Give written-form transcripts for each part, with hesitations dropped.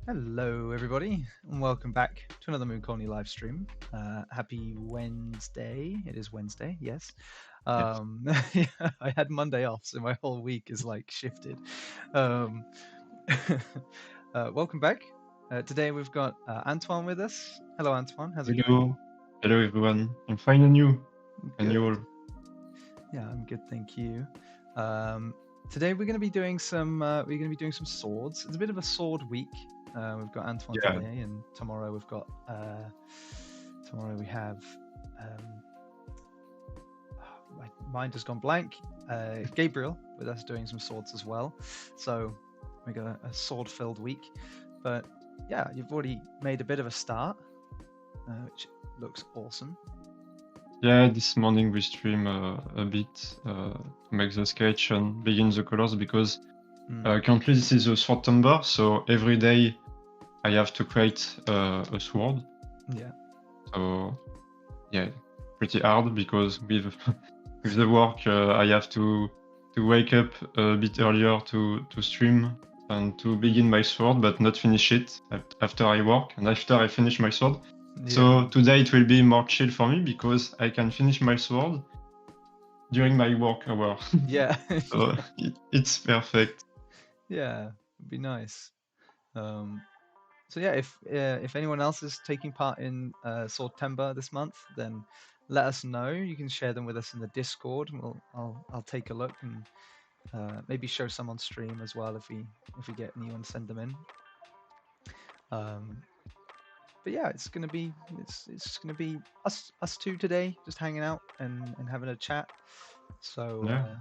Hello, everybody, and welcome back to another Moon Colony live stream. Happy Wednesday. It is Wednesday, yes. Yes. Yeah, I had Monday off, so my whole week is like shifted. Um, welcome back. Today we've got Antoine with us. Hello, Antoine. How's it going? Hello. Hello everyone. I'm fine and you? And you Good. all? Yeah, I'm good, thank you. Today we're going to be doing some swords. It's a bit of a sword week. We've got Antoine Yeah. today, and tomorrow we have my mind has gone blank. Gabriel with us doing some swords as well. So we got a sword-filled week. But yeah, you've already made a bit of a start, which looks awesome. Yeah, this morning we stream a bit to make the sketch and begin the colors because currently this is a Swordtember, so every day I have to create a sword. Yeah. So yeah, pretty hard because with with the work I have to wake up a bit earlier to stream and to begin my sword, but not finish it after I work and after I finish my sword. Yeah. So today it will be more chill for me because I can finish my sword during my work hour. Yeah. So it's perfect. Yeah, it'd be nice. So yeah, if anyone else is taking part in Swordtember this month, then let us know. You can share them with us in the Discord. And I'll take a look and maybe show some on stream as well if we get anyone, send them in. But yeah, it's gonna be us two today, just hanging out and having a chat. So Yeah.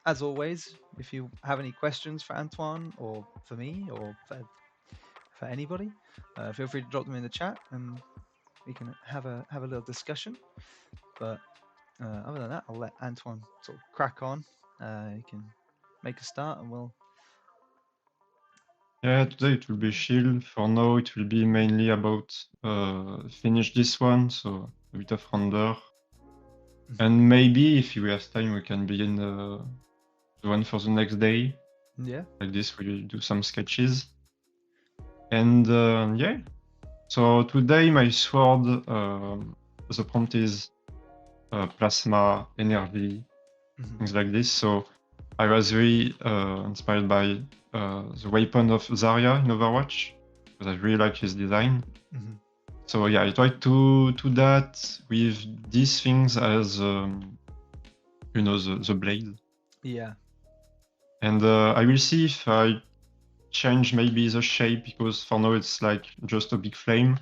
as always, if you have any questions for Antoine or for me or for anybody, feel free to drop them in the chat and we can have a little discussion. But other than that, I'll let Antoine sort of crack on. You can make a start and we'll. Yeah, today it will be chill. For now, it will be mainly about finish this one, so a bit of render. And maybe if we have time, we can begin the one for the next day. Yeah. Like this, we'll do some sketches. And yeah. So today my sword, the prompt is plasma, energy, things like this. So I was very inspired by the weapon of Zarya in Overwatch, because I really like his design. So yeah, I tried to do that with these things as, you know, the blade. Yeah. And I will see if I change maybe the shape, because for now it's like just a big flame.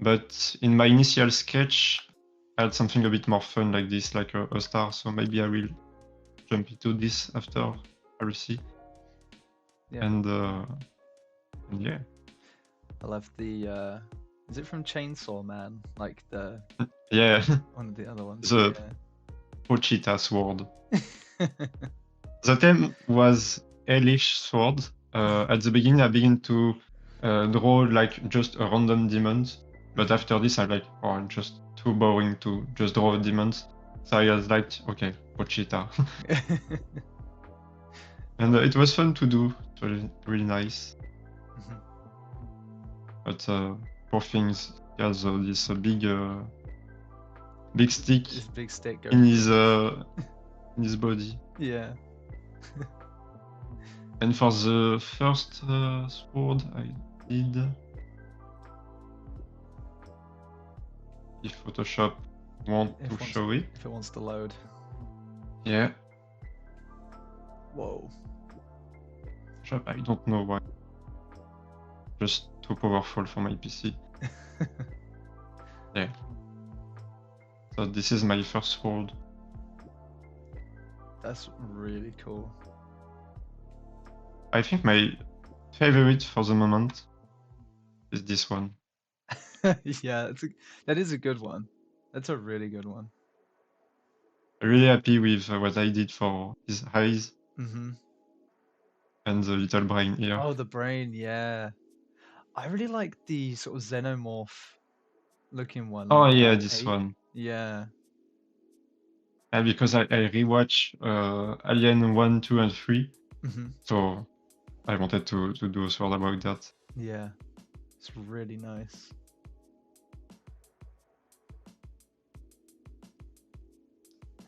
But in my initial sketch, I had something a bit more fun like this, like a star. So maybe I will jump into this after. I will see. Yeah. And yeah. I love the. Is it from Chainsaw Man? Like the. Yeah. One of the other ones. The Pochita sword. The theme was hellish sword. At the beginning, I began to draw like just a random demons, but after this, I'm like, oh, I'm just too boring to just draw demons. So I was like, okay, Pochita. And it was fun to do. It was really nice. But poor things, he has this big stick, this big stick in his body. Yeah. And for the first sword, I did. If Photoshop wants to show it. If it wants to load. Yeah. Whoa. I don't know why. Just too powerful for my PC. Yeah. So this is my first sword. That's really cool. I think my favorite for the moment is this one. Yeah, that is a good one. That's a really good one. Really happy with what I did for his eyes. And the little brain here. Oh, the brain, yeah. I really like the sort of xenomorph looking one. Oh yeah, this one. Yeah. And because I rewatch Alien 1, 2, and 3. So I wanted to do a sword about that. Yeah. It's really nice.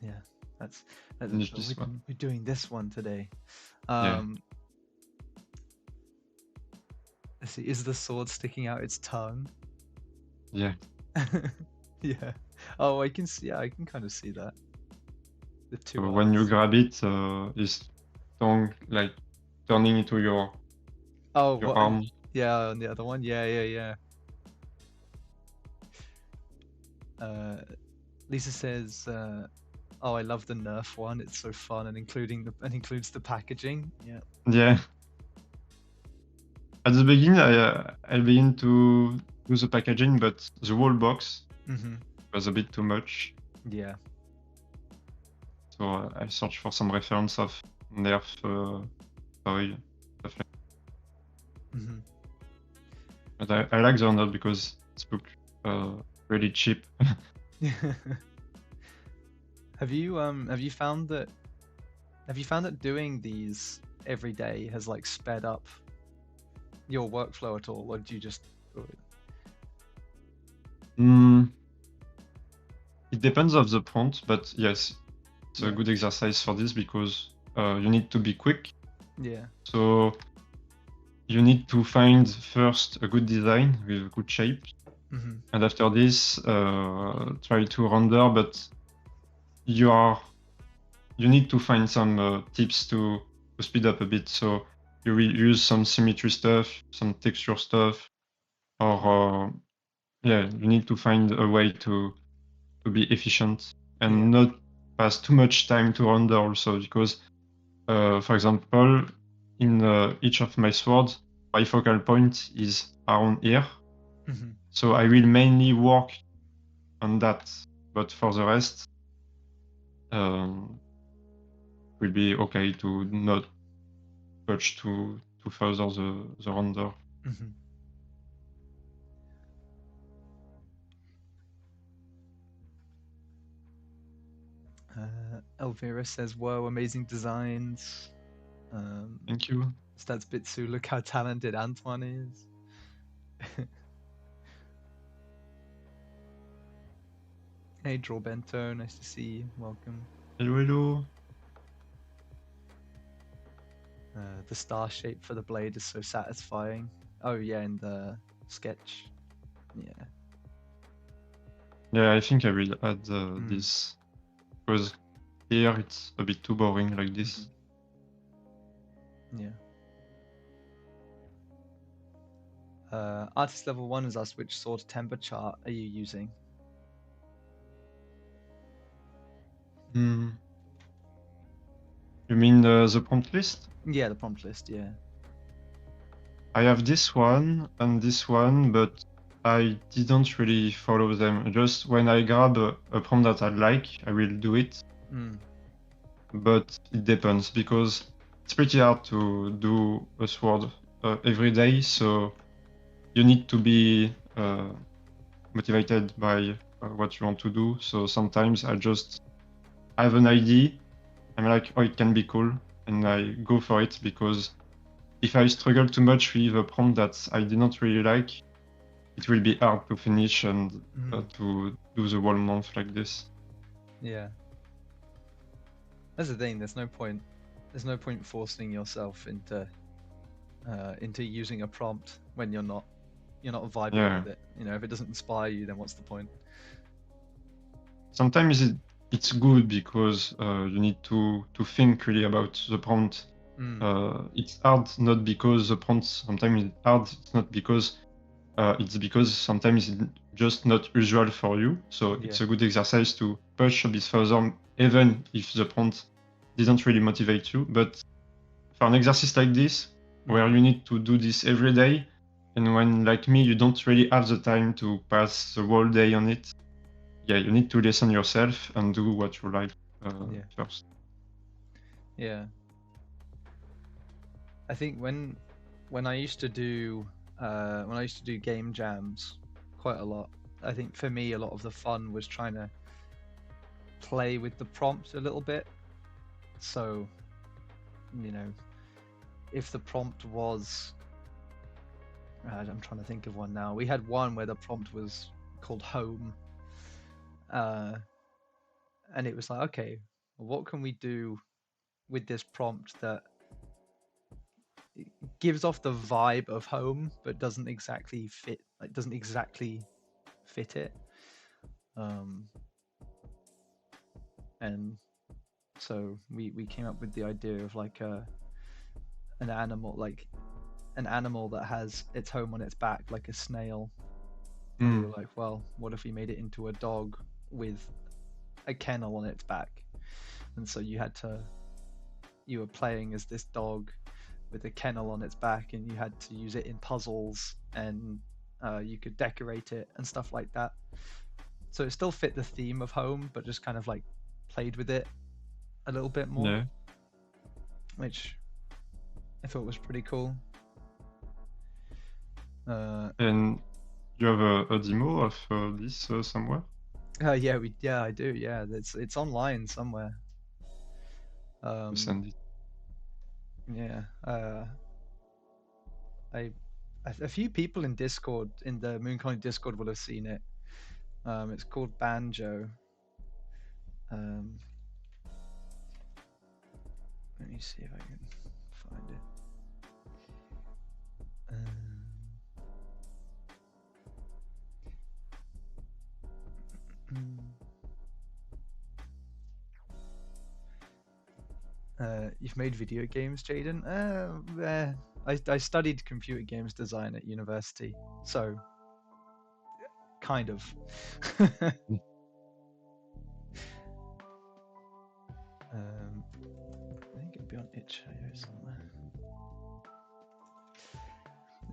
Yeah, that's Finish this one. we're doing this one today. Yeah. Let's see, is the sword sticking out its tongue? Yeah. Yeah. Oh, I can see. Yeah, I can kind of see that. The two So when you eyes. grab it, his tongue like turning into your Oh, your what? arm. Yeah, on the other one. Yeah. Lisa says, "Oh, I love the Nerf one. It's so fun and includes the packaging." Yeah. Yeah. At the beginning, I begin to do the packaging, but the whole box Mm-hmm. was a bit too much. Yeah. So I searched for some reference of Nerf toy stuff like. Mm-hmm. But I like the Honor because it's look really cheap. Have you found that doing these every day has like sped up your workflow at all, or do you just It depends of the prompt, but yes, it's Yeah. a good exercise for this because you need to be quick. Yeah. So you need to find first a good design with a good shape, Mm-hmm. and after this, try to render. But you need to find some tips to speed up a bit. So you will use some symmetry stuff, some texture stuff, or yeah, you need to find a way to be efficient and Yeah. not pass too much time to render also because for example in each of my swords my focal point is around here, Mm-hmm. so I will mainly work on that, but for the rest will be okay to not touch too further the render. Mm-hmm. Elvira says, "Whoa, amazing designs." Thank you. Stats Bitsu, look how talented Antoine is. Hey, Draw Bento, nice to see you. Welcome. Hello. The star shape for the blade is so satisfying. Oh yeah, in the sketch. Yeah, I think I will add this because here it's a bit too boring like this. Yeah. Artist level 1 has asked, which Swordtember chart are you using? You mean the prompt list? Yeah, the prompt list, yeah. I have this one and this one, but I didn't really follow them. Just when I grab a prompt that I like, I will do it. But it depends because it's pretty hard to do a sword every day, so you need to be motivated by what you want to do. So sometimes I just have an idea, I'm like, oh, it can be cool, and I go for it because if I struggle too much with a prompt that I did not really like, it will be hard to finish and to do the whole month like this. Yeah. That's the thing. There's no point forcing yourself into using a prompt when you're not vibing with it. You know, if it doesn't inspire you, then what's the point? Sometimes it's good because you need to think really about the prompt. It's hard not because the prompt sometimes it's hard. It's not because it's because sometimes it's just not usual for you. So it's a good exercise to push a bit further, even if the prompt didn't really motivate you. But for an exercise like this, where you need to do this every day, and when, like me, you don't really have the time to pass the whole day on it, yeah, you need to listen yourself and do what you like first. Yeah. I think when I used to do game jams quite a lot, I think for me a lot of the fun was trying to play with the prompt a little bit. So, you know, if the prompt was I'm trying to think of one now. We had one where the prompt was called home, and it was like, okay, what can we do with this prompt that gives off the vibe of home but doesn't exactly fit it. And so we came up with the idea of like an animal that has its home on its back, like a snail. And we were like, well, what if we made it into a dog with a kennel on its back? And so you were playing as this dog with a kennel on its back, and you had to use it in puzzles, and you could decorate it and stuff like that. So it still fit the theme of home, but just kind of like played with it a little bit more. Yeah. Which I thought was pretty cool. And you have a demo of this somewhere? Yeah, I do. Yeah, it's online somewhere. Send it. Yeah. A few people in Discord, in the Moon Colony Discord, will have seen it. It's called Banjo. Let me see if I can find it. You've made video games, Jaden? I studied computer games design at university, so kind of. I think it'll be on itch.io somewhere.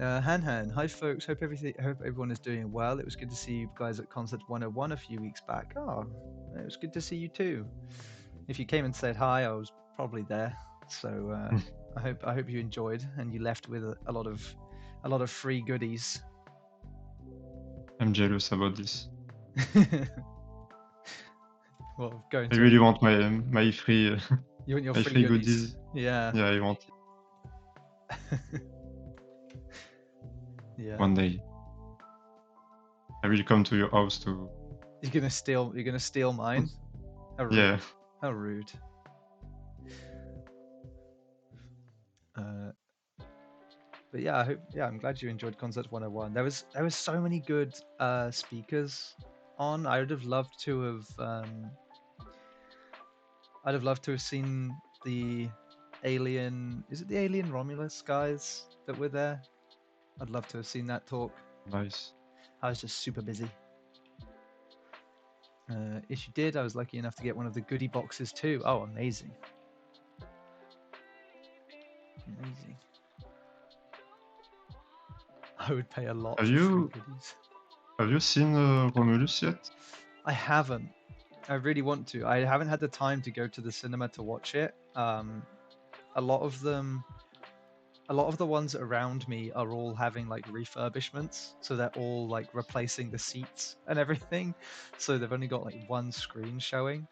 Han, hi folks. Hope everyone is doing well. It was good to see you guys at Concept 101 a few weeks back. Oh, it was good to see you too. If you came and said hi, I was probably there. So I hope you enjoyed and you left with a lot of free goodies. I'm jealous about this. Well, going. I really want my free. You want your my free goodies? Yeah. Yeah, I want it. Yeah. One day, I will come to your house to. You're gonna steal mine? How rude. Yeah. How rude. But yeah, I'm glad you enjoyed Concept 101. There was so many good speakers on. I would have loved to have seen the alien. Is it the alien Romulus guys that were there? I'd love to have seen that talk. Nice. I was just super busy. If you did, I was lucky enough to get one of the goodie boxes too. Oh, amazing. Amazing. I would pay a lot for free goodies. Have you seen Romulus yet? I haven't. I really want to. I haven't had the time to go to the cinema to watch it. A lot of the ones around me are all having like refurbishments, so they're all like replacing the seats and everything. So they've only got like one screen showing.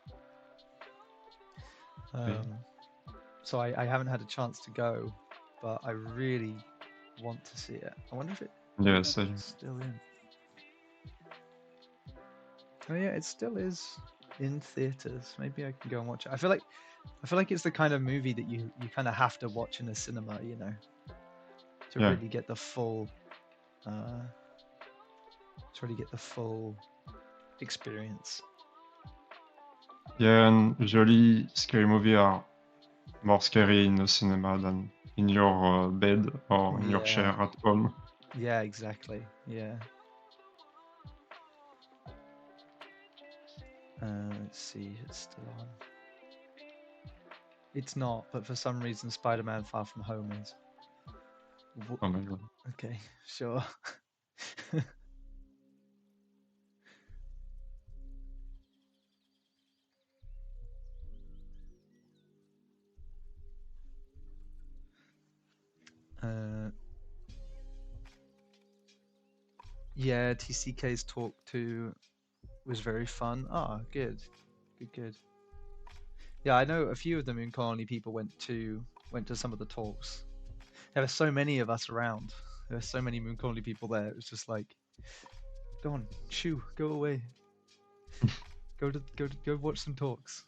So I haven't had a chance to go, but I really want to see it. I wonder if it's still in. Oh yeah, it still is in theaters. Maybe I can go and watch it. I feel like it's the kind of movie that you kind of have to watch in a cinema, you know, to really get the full experience. Yeah, and usually scary movies are more scary in the cinema than in your bed or in your chair at home. Yeah, exactly. Yeah. Let's see, it's still on. It's not, but for some reason Spider-Man Far From Home is. Oh my god. Okay, sure. Yeah, TCK's talk too was very fun. Ah, good. Yeah, I know a few of the Moon Colony people went to some of the talks. There were so many of us around. There were so many moon colony people there. It was just like, go on, shoo, go away. Go watch some talks.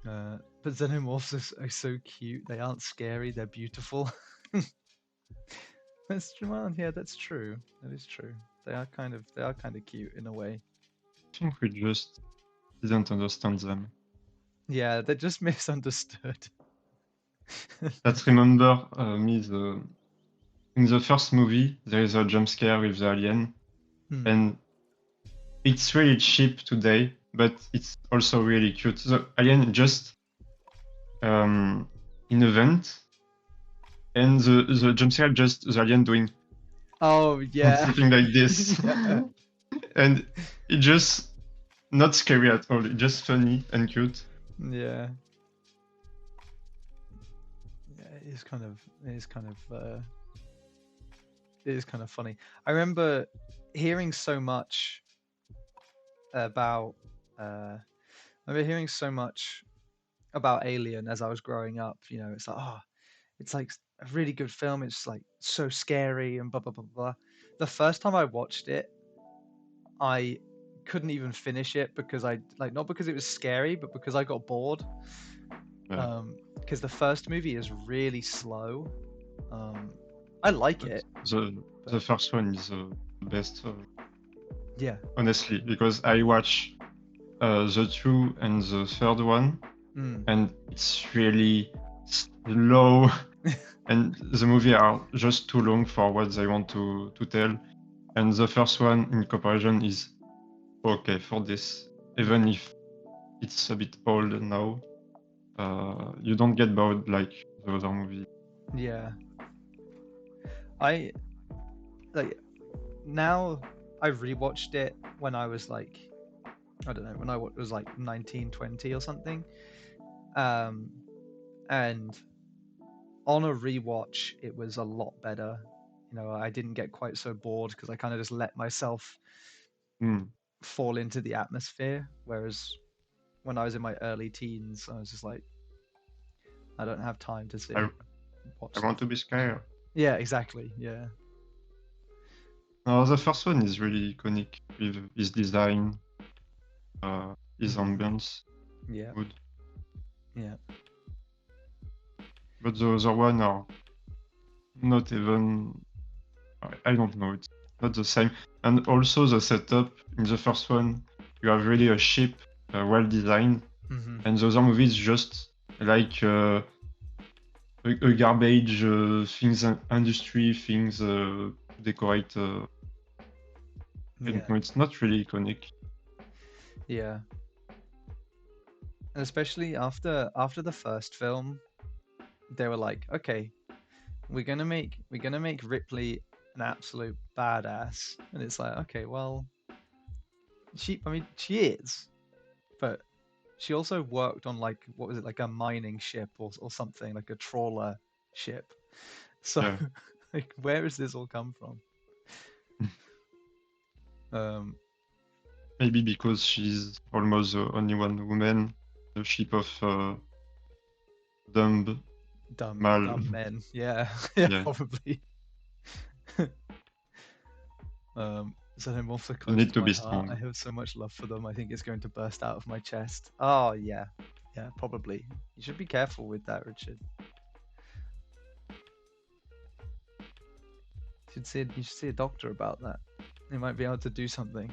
But Xenomorphs are so cute. They aren't scary. They're beautiful. That's true. Well, yeah, that's true. That is true. They are kind of cute in a way. I think we just didn't understand them. Yeah, they're just misunderstood. That remember me in the first movie there is a jump scare with the alien, and it's really cheap today, but it's also really cute. The alien just in a vent, and the jump scare just the alien doing Oh yeah, something like this. Yeah. And it just not scary at all. It's just funny and cute. Yeah. Yeah, it is kind of funny. I remember hearing so much about Alien as I was growing up. You know, it's like, oh, it's like a really good film. It's like so scary and blah blah blah blah. The first time I watched it, I couldn't even finish it because not because it was scary, but because I got bored. Yeah. Because the first movie is really slow. I like But it. the first one is the best. Yeah. Honestly, because I watch the 2 and the third one, and it's really slow, and the movie are just too long for what they want to tell. And the first one, in comparison, is okay for this, even if it's a bit old now. You don't get bored like the other movie. Yeah. Now I've rewatched it when I was like, I don't know, when I was like 19, 20 or something. And on a rewatch, it was a lot better. You know, I didn't get quite so bored because I kind of just let myself fall into the atmosphere. Whereas when I was in my early teens, I was just like, I don't have time to sit. I want to be scared. Yeah, exactly. Yeah. No, the first one is really iconic with his design, his ambience. Yeah. Good. Yeah. But the other one are not even. I don't know. It's not the same. And also the setup in the first one, you have really a ship, well designed, and the other movie is just like a garbage things, industry things, decorate. I don't know. It's not really iconic. Yeah. And especially after the first film, they were like, okay, we're gonna make Ripley an absolute badass. And it's like, okay, well, she is, but she also worked on like, what was it, like a mining ship or something, like a trawler ship. So Yeah. like, where has this all come from? Maybe because she's almost the only one woman, the ship of dumb men. Yeah. Yeah, probably. Xenomorphs are close need to to my be heart. strong. I have so much love for them. I think it's going to burst out of my chest. Oh yeah, yeah, probably. You should be careful with that, Richard. You should see a doctor about that. They might be able to do something.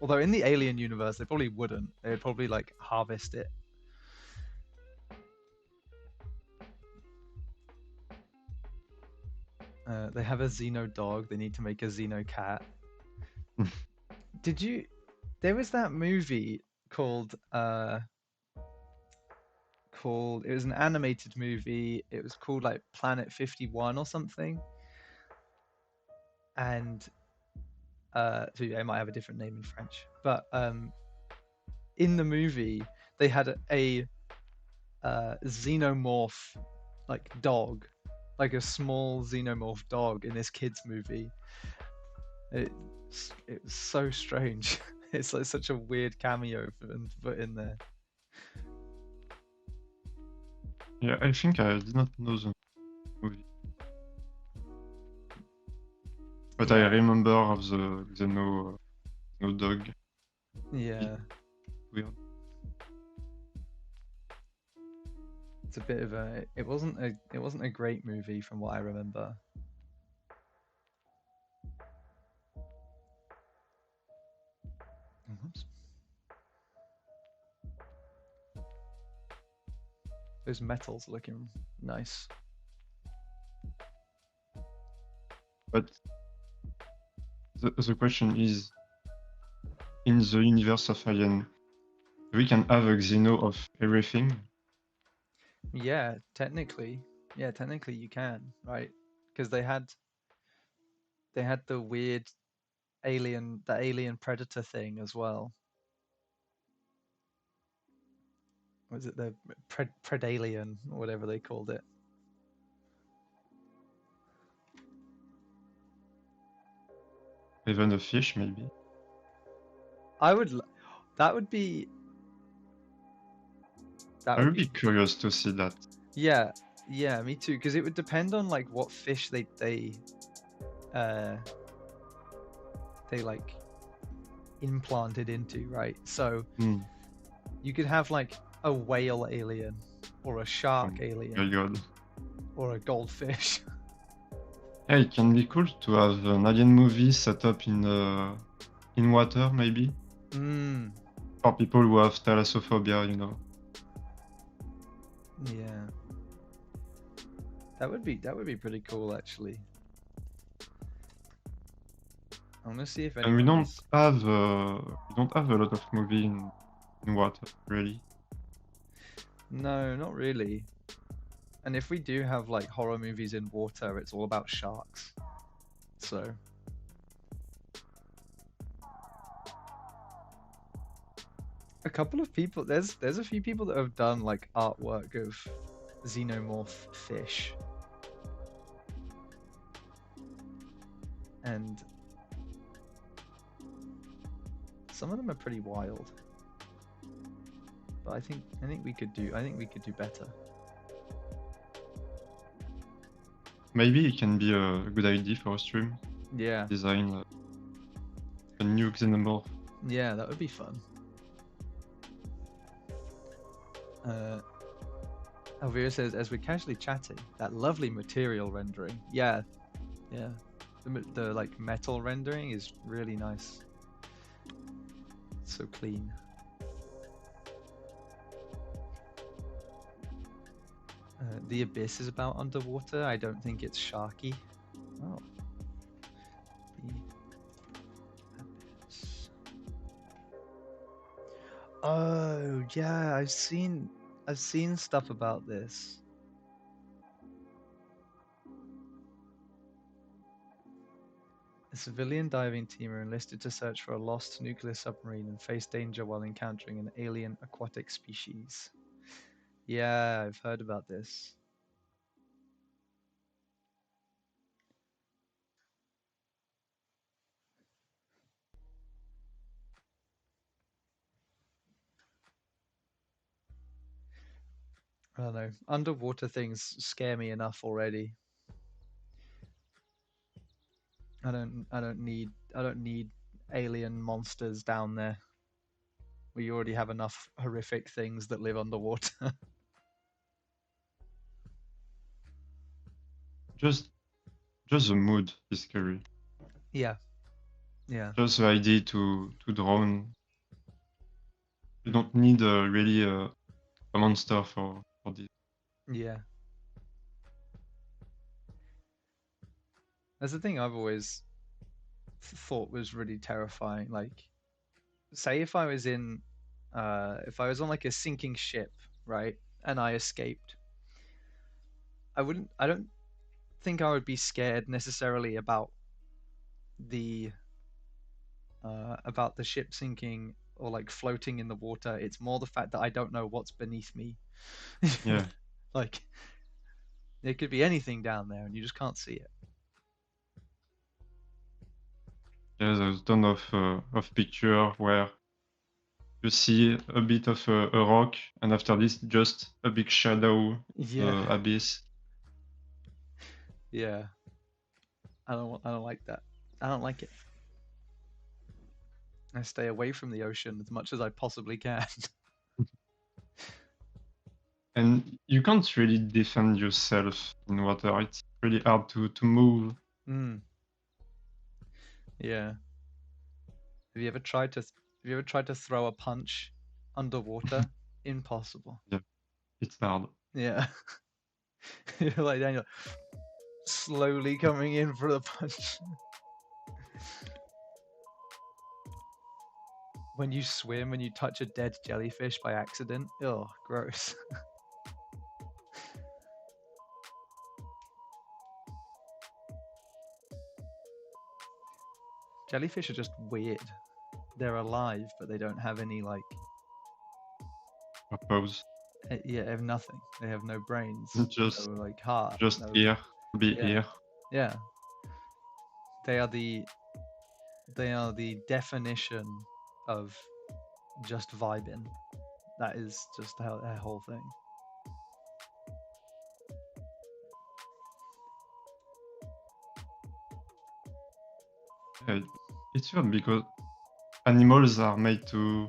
Although in the Alien universe, they probably wouldn't. They would probably like harvest it. They have a Xeno dog. They need to make a Xeno cat. There was that movie called it was an animated movie. It was called like Planet 51 or something. And so yeah, it might have a different name in French. But in the movie, they had a xenomorph like dog, like a small xenomorph dog in this kids movie. It was so strange. It's like such a weird cameo to put in there. Yeah, I think I did not know the movie. But I Yeah, remember of the no dog. Bit yeah. weird. It's a bit of a. It wasn't a great movie from what I remember. Whoops. Those metals are looking nice. But the question is, in the universe of Alien, we can have a Xeno of everything. Yeah, technically. Yeah, technically you can, right? Because they had the weird the alien predator thing as well. Was it the predalien or whatever they called it? Even a fish, maybe. I would. That would be. That I would would be. be curious to see that. Yeah, yeah, me too. Because it would depend on like what fish uh they like implanted into, right? So Hmm. you could have like a whale alien, or a Oh shark my alien, god. or a goldfish. Yeah, it can be cool to have an alien movie set up in water, maybe. Mm, For people who have thalassophobia, you know. yeah. That would be pretty cool actually. I want to see if And we anyone don't has. have a lot of movie in water, really. No, not really. And if we do have like horror movies in water, it's all about sharks. So a couple of people there's a few people that have done like artwork of xenomorph fish. And some of them are pretty wild. But I think we could do better. Maybe it can be a good idea for a stream. Yeah. Design a new Xenomorph. Yeah, that would be fun. Elvira says, as we're casually chatting, that lovely material rendering. Yeah, yeah. The like metal rendering is really nice. It's so clean. The Abyss is about underwater. I don't think it's sharky. Oh. The Abyss. Oh yeah, I've seen stuff about this. A civilian diving team are enlisted to search for a lost nuclear submarine and face danger while encountering an alien aquatic species. Yeah, I've heard about this. I don't know. Underwater things scare me enough already. I don't need alien monsters down there. We already have enough horrific things that live underwater. Just the mood is scary. Yeah, yeah, Just the idea to drown. You don't need really a monster for this. yeah. That's the thing I've always thought was really terrifying. Like, say if I was on like a sinking ship, right, and I escaped, I don't think I would be scared necessarily the about the ship sinking or like floating in the water. It's more the fact that I don't know what's beneath me. Yeah. Like, there could be anything down there and you just can't see it. Yeah, there's a ton of picture where you see a bit of a rock, and after this, just a big shadow, Yeah, abyss. yeah. I don't like that. I don't like it. I stay away from the ocean as much as I possibly can. And you can't really defend yourself in water. It's really hard to move. Mm, yeah. Have you ever tried to? Have you ever tried to throw a punch underwater? Impossible. Yeah, it's hard. Yeah. You're like Daniel, slowly coming in for the punch. When you swim and you touch a dead jellyfish by accident, oh, gross. Jellyfish are just weird. They're alive, but they don't have any like, Purpose. yeah, they have nothing. They have no brains, Just, no like heart, just no, here, be yeah, here. yeah. They are the definition of just vibing. That is just how their whole thing. Yeah, it's weird because animals are made to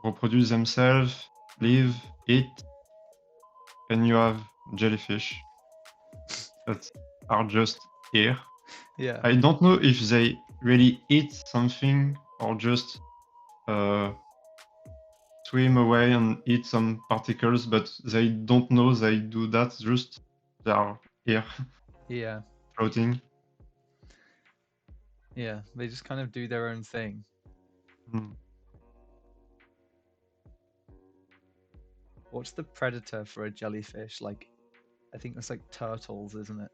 reproduce themselves, live, eat, and you have jellyfish that are just here. Yeah, I don't know if they really eat something or just swim away and eat some particles, but they don't know they do that, just they are here yeah, floating. yeah. They just kind of do their own thing. Mm. What's the predator for a jellyfish? Like, I think that's like turtles, isn't it?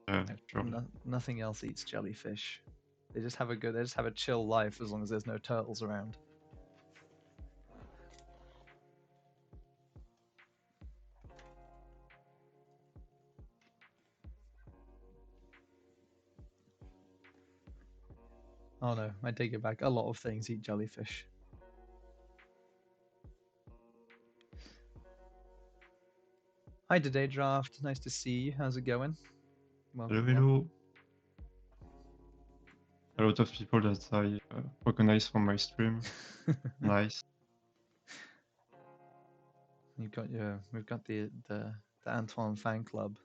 Yeah, Like, sure. nothing else eats jellyfish. They just have a good. They just have a chill life as long as there's no turtles around. Oh no, I take it back. A lot of things eat jellyfish. Hi, Today Draft. Nice to see you. How's it going? Hello, Welcome, hello. A lot of people that I recognize from my stream. Nice. We've got the Antoine fan club.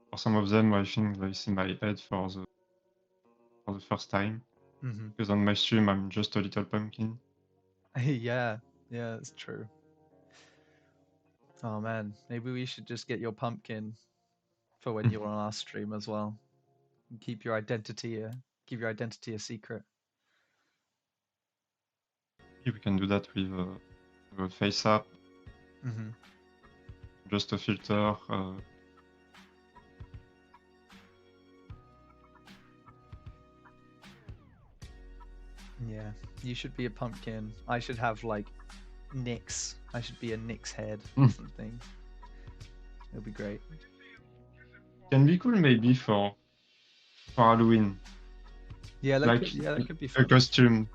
For some of them, I think they see my head for the first time. Hmm. Because on my stream, I'm just a little pumpkin. Yeah, yeah, that's true. Oh man, maybe we should just get your pumpkin for when you're on our stream as well. Keep your identity a secret. We can do that with a face app, Hmm. just a filter. Yeah, you should be a pumpkin. I should have like Nyx. I should be a Nyx head or something. It'll be great. Can be cool maybe for Halloween. Yeah, Like that could be a fun. costume.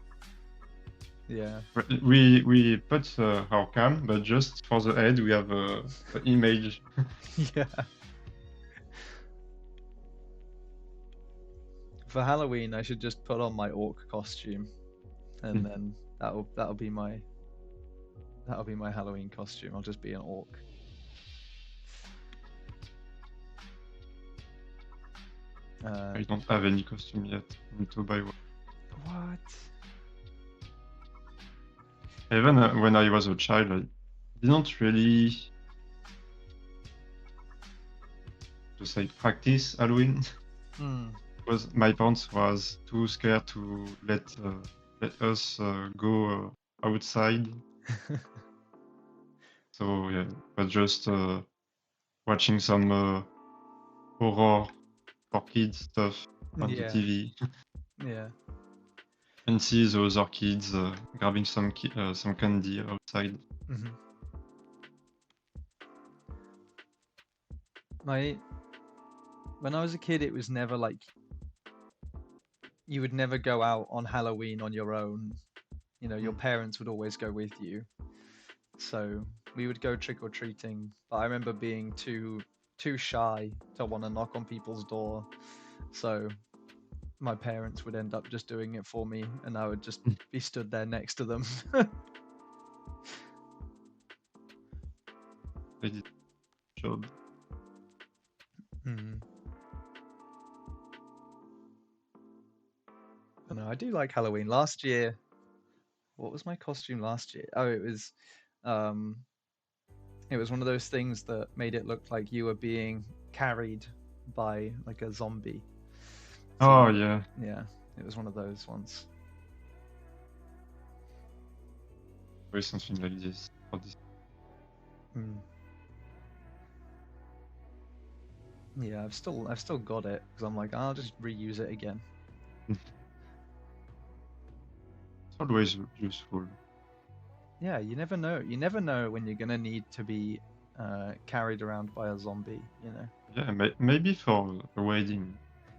Yeah. We put our cam, but just for the head we have an image. Yeah. For Halloween, I should just put on my orc costume, and then that'll be my Halloween costume. I'll just be an orc. I don't have any costume yet. I need to buy one. What? Even when I was a child, I didn't really to say practice Halloween Hmm. because my parents was too scared to let us go outside. So yeah, but just watching some horror for kids stuff on the Yeah. TV Yeah. and see those other kids grabbing some candy outside. Hmm. When I was a kid, it was never like you would never go out on Halloween on your own. You know, your parents would always go with you. So we would go trick or treating, but I remember being too shy to want to knock on people's door. So my parents would end up just doing it for me, and I would just be stood there next to them. They did a job. Mm. I know, I do like Halloween. Last year, what was my costume last year? Oh, um, it was one of those things that made it look like you were being carried by like a zombie. So, Oh yeah. yeah, it was one of those ones. Or something like this. For this. Mm. Yeah, I've still got it because I'm like, I'll just reuse it again. It's always useful. Yeah, you never know. You never know when you're gonna need to be carried around by a zombie. You know. Yeah, maybe for a wedding.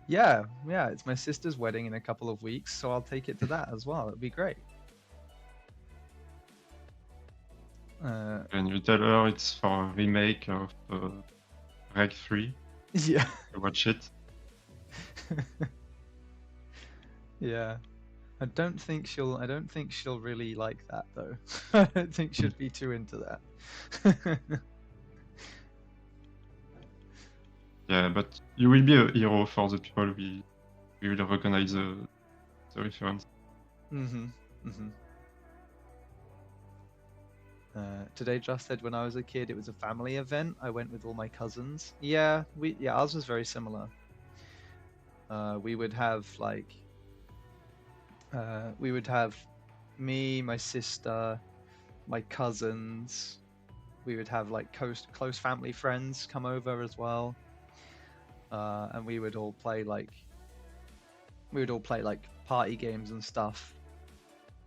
Yeah, it's my sister's wedding in a couple of weeks, so I'll take it to that as well. It'd be great. And you tell her it's for a remake of Reg 3. Yeah. Watch it. Yeah. I don't think she'll really like that though. I don't think she'd be too into that. Yeah, but you will be a hero for the people we will recognize the reference. Today just said when I was a kid it was a family event. I went with all my cousins. Yeah, ours was very similar. We would have me, my sister, my cousins. We would have like close family friends come over as well, and we would all play like party games and stuff,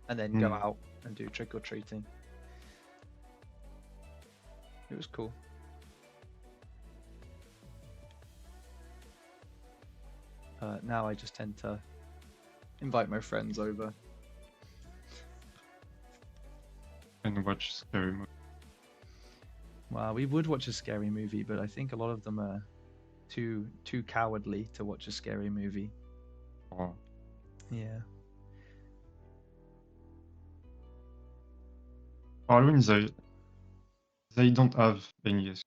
and then go out and do trick or treating. It was cool. Now I just tend to invite my friends over. And watch scary movies. Well, we would watch a scary movie, but I think a lot of them are too cowardly to watch a scary movie. Oh. Yeah. Halloween, they don't have any excuse.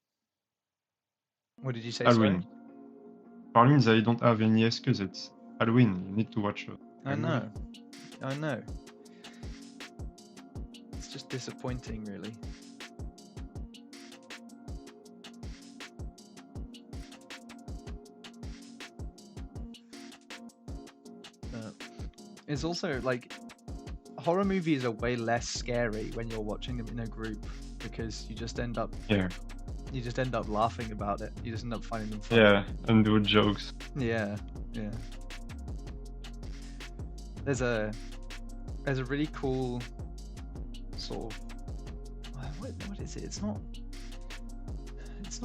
What did you say? Halloween. Sorry? Halloween, they don't have any excuse. It's Halloween. You need to watch it. I know. It's just disappointing, really. It's also like horror movies are way less scary when you're watching them in a group because you just end up laughing about it. You just end up finding them funny. Yeah, and do jokes. Yeah. There's a really cool sort of what is it? It's not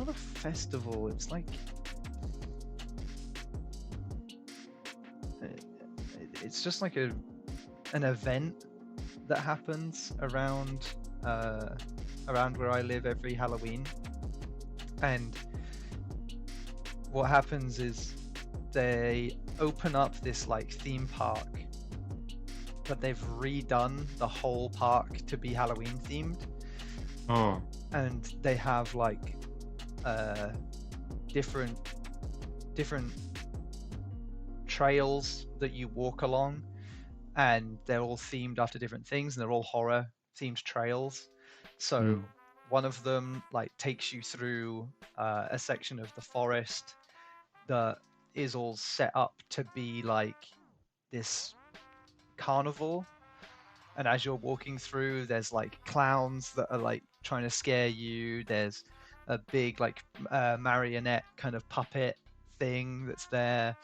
a festival. It's like it's just like an event that happens around where I live every Halloween. And what happens is they open up this like theme park, but they've redone the whole park to be Halloween themed. Oh. And they have like different trails that you walk along, and they're all themed after different things, and they're all horror themed trails. So one of them like takes you through a section of the forest that is all set up to be like this carnival, and as you're walking through there's like clowns that are like trying to scare you. There's a big like marionette kind of puppet thing that's there.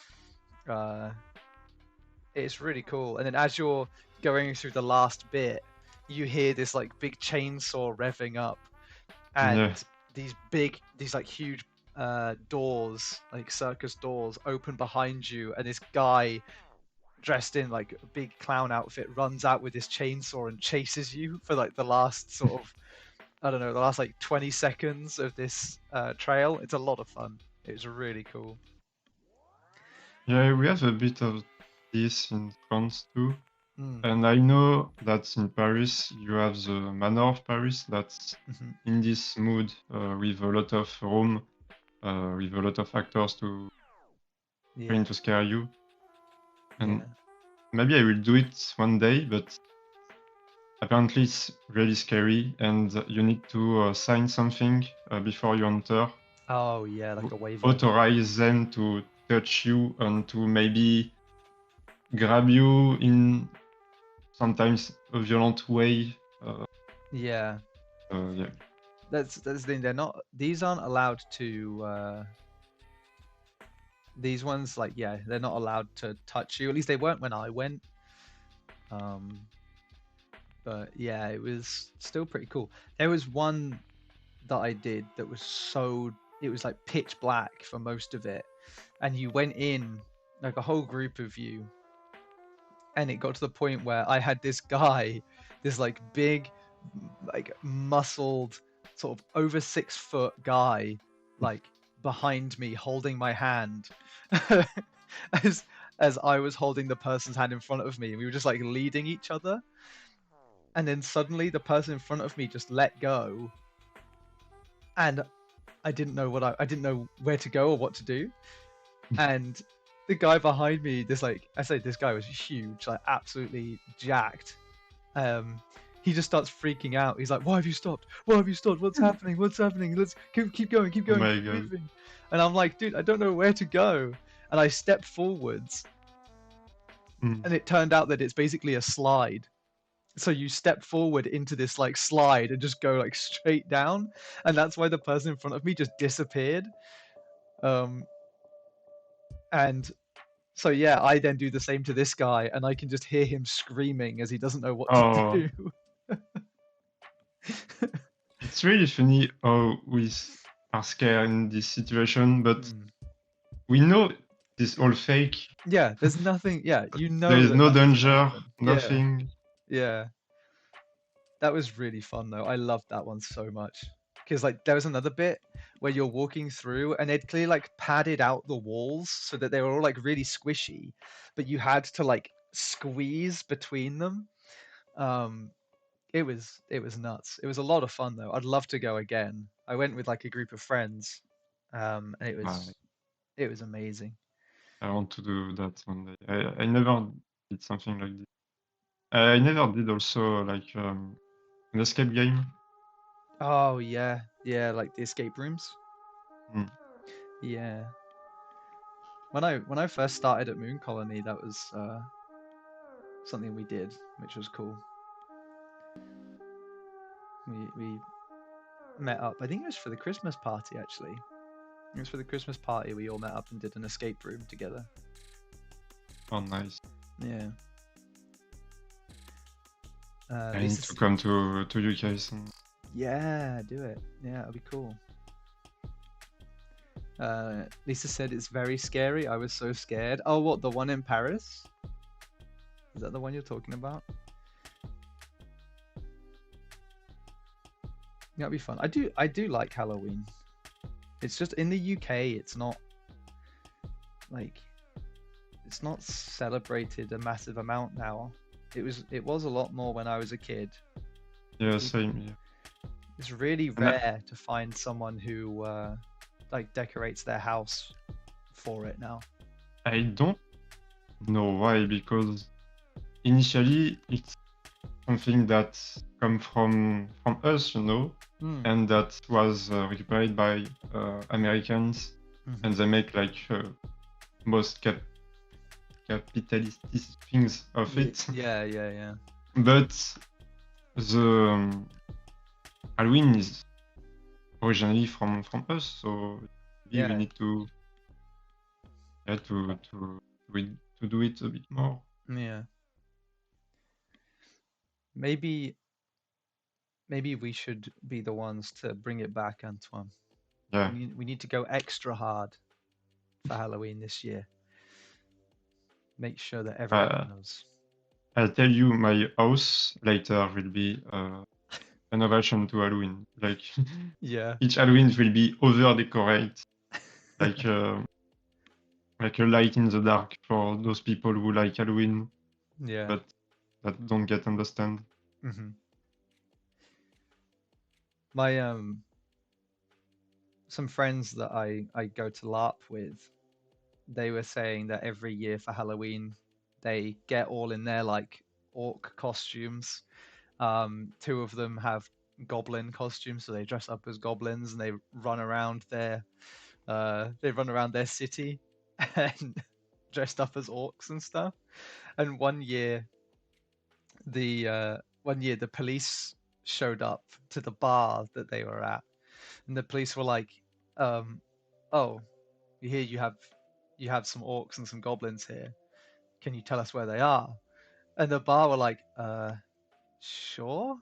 It's really cool. And then as you're going through the last bit, you hear this like big chainsaw revving up, and these like huge doors, like circus doors, open behind you, and this guy dressed in like a big clown outfit runs out with his chainsaw and chases you for like the last sort of I don't know, the last like 20 seconds of this trail. It's a lot of fun. It was really cool. Yeah, we have a bit of this in France too. Mm. And I know that in Paris, you have the Manor of Paris that's Hmm. in this mood with a lot of room, with a lot of actors to Yeah, trying to scare you. And yeah. maybe I will do it one day, but apparently it's really scary and you need to sign something before you enter Oh yeah, to like a waiver. authorize them to touch you and to maybe grab you in sometimes a violent way. Yeah, Yeah. that's the thing. They're not. These aren't allowed to. These ones, like, yeah, they're not allowed to touch you. At least they weren't when I went. Um, but yeah, it was still pretty cool. There was one that I did that was so. It was like pitch black for most of it, and you went in like a whole group of you, and it got to the point where I had this guy, this like big, like muscled, sort of over 6 foot guy, like behind me holding my hand, as as I was holding the person's hand in front of me, and we were just like leading each other. And then suddenly the person in front of me just let go, and I didn't know I didn't know where to go or what to do. And the guy behind me, this like I say, this guy was huge, like absolutely jacked. Um, he just starts freaking out. He's like, "Why have you stopped? Why have you stopped? What's happening? What's happening? Let's keep going, keep Oh going, my keep god. moving." And I'm like, "Dude, I don't know where to go." And I step forwards, Mm. and it turned out that it's basically a slide. So you step forward into this like slide and just go like straight down, and that's why the person in front of me just disappeared. Um, and so yeah, I then do the same to this guy, and I can just hear him screaming as he doesn't know what to Oh, do. it's really funny how we are scared in this situation, but Mm. we know this all fake. Yeah, there's nothing. Yeah, you There know is that no nothing's gonna danger, happen. Yeah, nothing. yeah. That was really fun though. I loved that one so much because like there was another bit where you're walking through and they'd clearly like padded out the walls so that they were all like really squishy, but you had to like squeeze between them. Um, it was nuts. It was a lot of fun though. I'd love to go again. I went with like a group of friends, and it was amazing. I want to do that one day. I never did something like this. I never did also like an escape game. Oh yeah, yeah, like the escape rooms. Mm. Yeah. When I first started at Moon Colony, that was something we did, which was cool. We met up. I think it was for the Christmas party actually. It was for the Christmas party we all met up and did an escape room together. Oh, nice. Yeah. I need Lisa, to come to UK soon. yeah, do it. Yeah, it'll be cool. Lisa said it's very scary. I was so scared. Oh, what, the one in Paris? Is that the one you're talking about? That'd be fun. I do like Halloween. It's just in the UK, it's not like it's not celebrated a massive amount now. It was a lot more when I was a kid. Yeah, same here. It's really And rare to find someone who like decorates their house for it now. I don't know why, because initially it's something that come from us, you know, Mm. and that was occupied by Americans, Mm-hmm. and they make like most capitalistic things of it. Yeah, yeah, yeah. But the Halloween is originally from us, so maybe we Yeah, need to yeah to do it a bit more. yeah. Maybe we should be the ones to bring it back, Antoine. Yeah. We need to go extra hard for Halloween this year. Make sure that everyone Uh, knows. I'll tell you, my house later will be an renovation to Halloween. Like Yeah. each Halloween will be over decorate, like like a light in the dark for those people who like Halloween Yeah. but that don't get understand. Hmm. My some friends that I go to LARP with, they were saying that every year for Halloween they get all in their like orc costumes. Two of them have goblin costumes, so they dress up as goblins and they run around their city and dressed up as orcs and stuff. And one year the police showed up to the bar that they were at, and the police were like, "Oh, we hear you have some orcs and some goblins here. Can you tell us where they are?" And the bar were like, sure,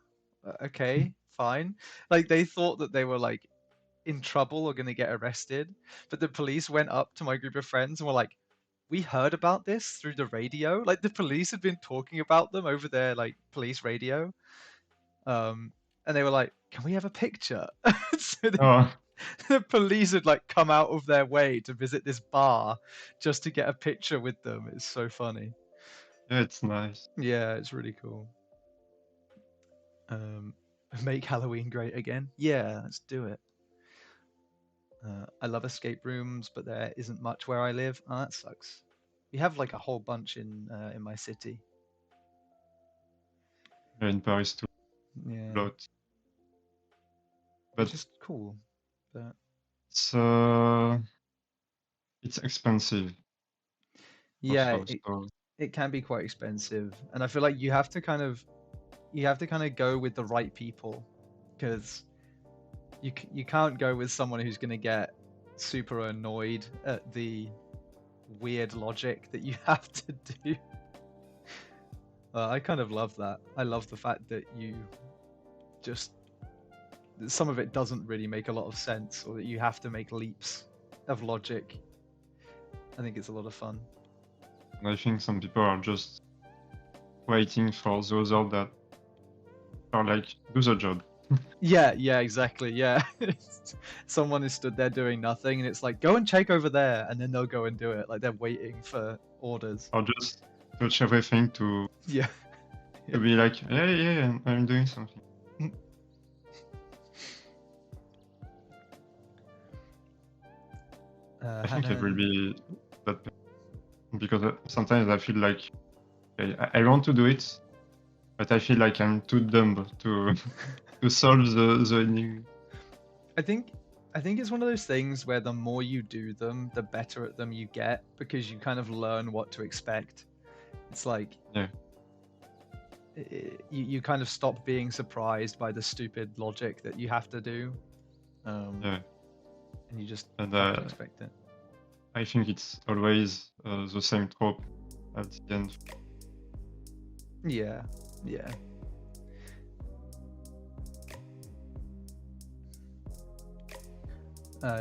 okay, fine." Like they thought that they were like in trouble or gonna get arrested, but the police went up to my group of friends and were like, "We heard about this through the radio." Like the police had been talking about them over their like police radio, and they were like, "Can we have a picture?" So Oh, the police had like come out of their way to visit this bar just to get a picture with them. It's so funny. yeah, it's nice. Yeah, it's really cool. Um, make Halloween great again. Yeah, let's do it. I love escape rooms, but there isn't much where I live. Oh, that sucks. We have like a whole bunch in my city. Yeah, in Paris too, a Yeah, lot. which But is cool. But it's uh it's expensive yeah, also. So it can be quite expensive, and I feel like you have to kind of go with the right people, because you can't go with someone who's going to get super annoyed at the weird logic that you have to do. I kind of love that. I love the fact that you just some of it doesn't really make a lot of sense, or that you have to make leaps of logic. I think it's a lot of fun. I think some people are just waiting for the other that are like, do the job. Yeah, exactly. Yeah. Someone is stood there doing nothing, and it's like, go and check over there, and then they'll go and do it. Like they're waiting for orders. Or just touch everything to Yeah. be like, yeah, I'm doing something. I think it will be that, because sometimes I feel like I want to do it, but I feel like I'm too dumb to to solve the enigma. I think it's one of those things where the more you do them, the better at them you get, because you kind of learn what to expect. It's like Yeah. You kind of stop being surprised by the stupid logic that you have to do. Yeah. And you just And have to expect it. I think it's always the same trope at the end. Yeah.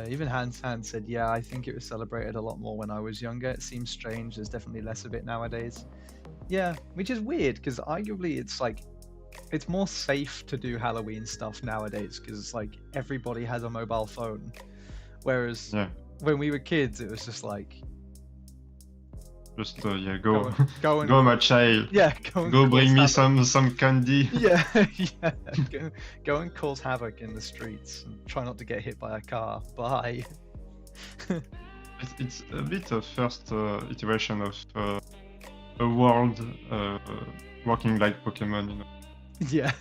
Even Hans said, yeah, I think it was celebrated a lot more when I was younger. It seems strange. There's definitely less of it nowadays. Yeah, which is weird, because arguably it's more safe to do Halloween stuff nowadays, because it's like everybody has a mobile phone. Whereas Yeah. when we were kids, it was just like, Just go go my child. Yeah, go and Go cause bring me havoc. some candy. Yeah, go and cause havoc in the streets and try not to get hit by a car. Bye. It's a bit of first iteration of a world working like Pokemon, you know. Yeah.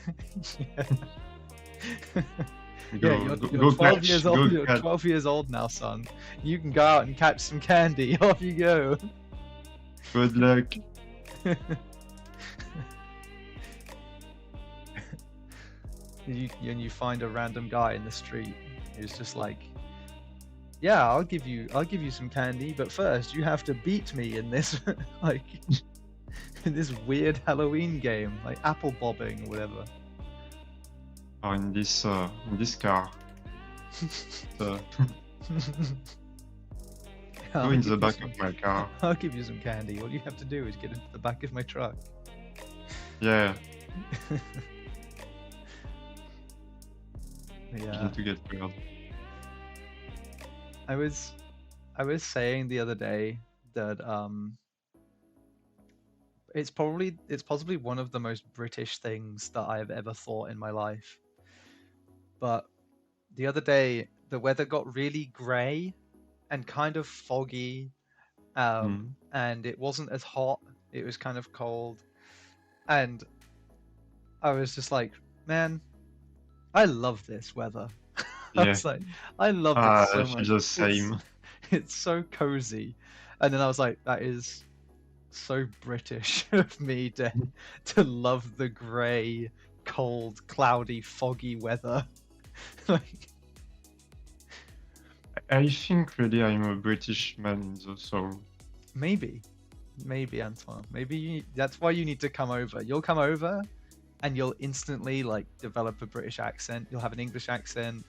Go, you're 12 catch, years go old. You're catch. 12 years old now, son. You can go out and catch some candy. Off you go. Good luck. You find a random guy in the street who's just like, yeah, I'll give you some candy, but first you have to beat me in this like in this weird Halloween game, like apple bobbing or whatever. Or in this car. Go in the back of my car. I'll give you some candy. All you have to do is get into the back of my truck. Yeah. Yeah. begin to get weird. I was saying the other day that it's possibly one of the most British things that I have ever thought in my life. But the other day the weather got really grey and kind of foggy, and it wasn't as hot. It was kind of cold, and I was just like, man, I love this weather. I Yeah. was like, I love it so She much. just It's same. it's so cozy. And then I was like, that is so British of me to love the grey, cold, cloudy, foggy weather. Like, I think really I'm a British man in the soul. maybe Antoine, that's why you need to come over. You'll come over and you'll instantly like develop a British accent. You'll have an English accent,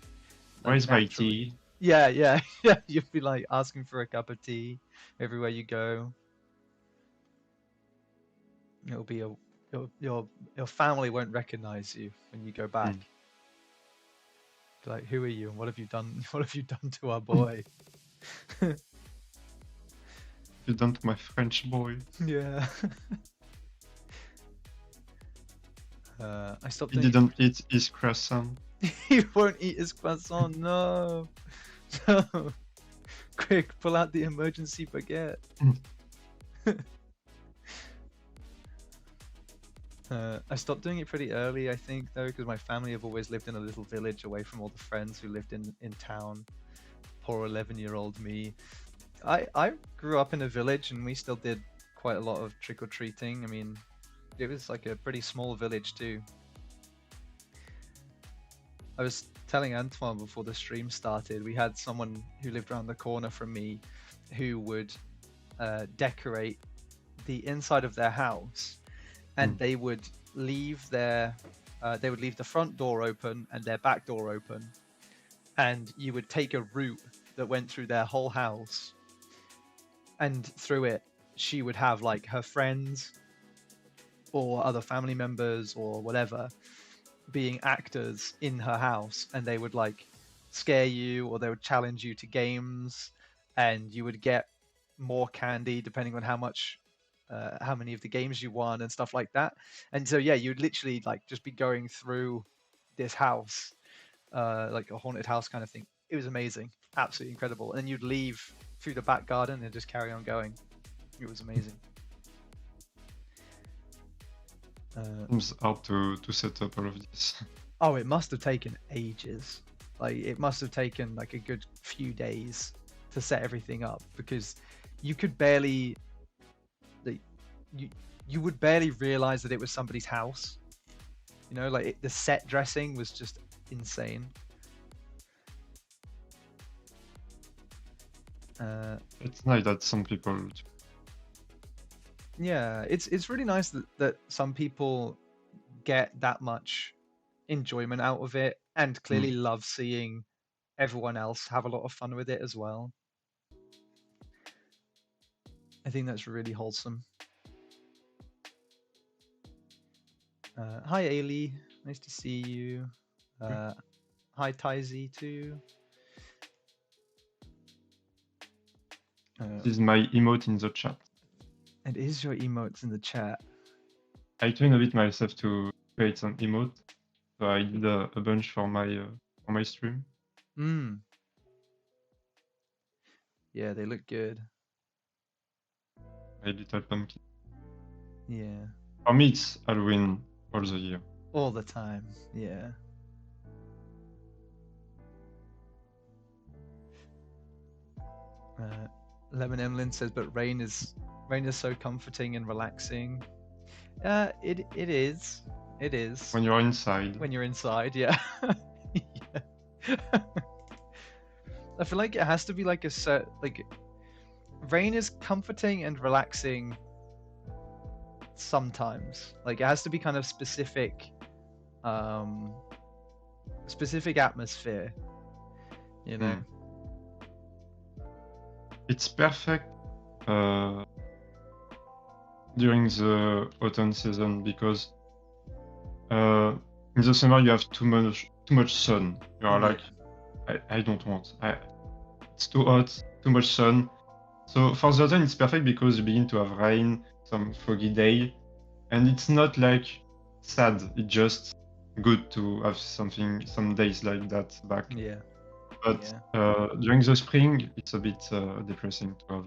like Where's my naturally. tea? Yeah, yeah, yeah. You'll be like asking for a cup of tea everywhere you go. It'll be your family won't recognize you when you go back. Be like, who are you and what have you done? What have you done to our boy? You done to my French boy? Yeah. I stopped He doing didn't eat his croissant. He won't eat his croissant. No, no. Quick, pull out the emergency baguette. I stopped doing it pretty early, I think, though, because my family have always lived in a little village away from all the friends who lived in town. Poor 11-year-old me. I grew up in a village, and we still did quite a lot of trick-or-treating. I mean, it was like a pretty small village, too. I was telling Antoine before the stream started, we had someone who lived around the corner from me who would decorate the inside of their house, and they would leave the front door open and their back door open, and you would take a route that went through their whole house, and through it she would have like her friends or other family members or whatever being actors in her house, and they would like scare you or they would challenge you to games, and you would get more candy depending on how many of the games you won and stuff like that. And so yeah, you'd literally like just be going through this house, like a haunted house kind of thing. It was amazing, absolutely incredible. And then you'd leave through the back garden and just carry on going. It was amazing. It's hard to set up all of this. Oh, it must have taken ages. Like it must have taken like a good few days to set everything up, because you could barely, like, you would barely realize that it was somebody's house. You know, like the set dressing was just insane. It's nice that some people. Yeah, it's really nice that some people get that much enjoyment out of it and clearly love seeing everyone else have a lot of fun with it as well. I think that's really wholesome. Hi Ailey, nice to see you. Hi Taizy too. This is my emote in the chat. It is your emotes in the chat. I trained a bit myself to create some emote, so I did a bunch for my stream. Yeah, they look good. My little pumpkin. Yeah. For me, it's Halloween all the year. All the time. Yeah. Lemon Emlyn says, but rain is so comforting and relaxing. It is. It is. When you're inside. When you're inside, yeah. Yeah. I feel like it has to be like rain is comforting and relaxing sometimes. Like it has to be kind of specific atmosphere, you know. It's perfect during the autumn season, because in the summer you have too too much sun. You are like, I don't want. It's too hot, too much sun. So for the autumn, it's perfect because you begin to have rain, some foggy day, and it's not like sad. It's just good to have something, some days like that back. Yeah. But during the spring, it's a bit depressing to have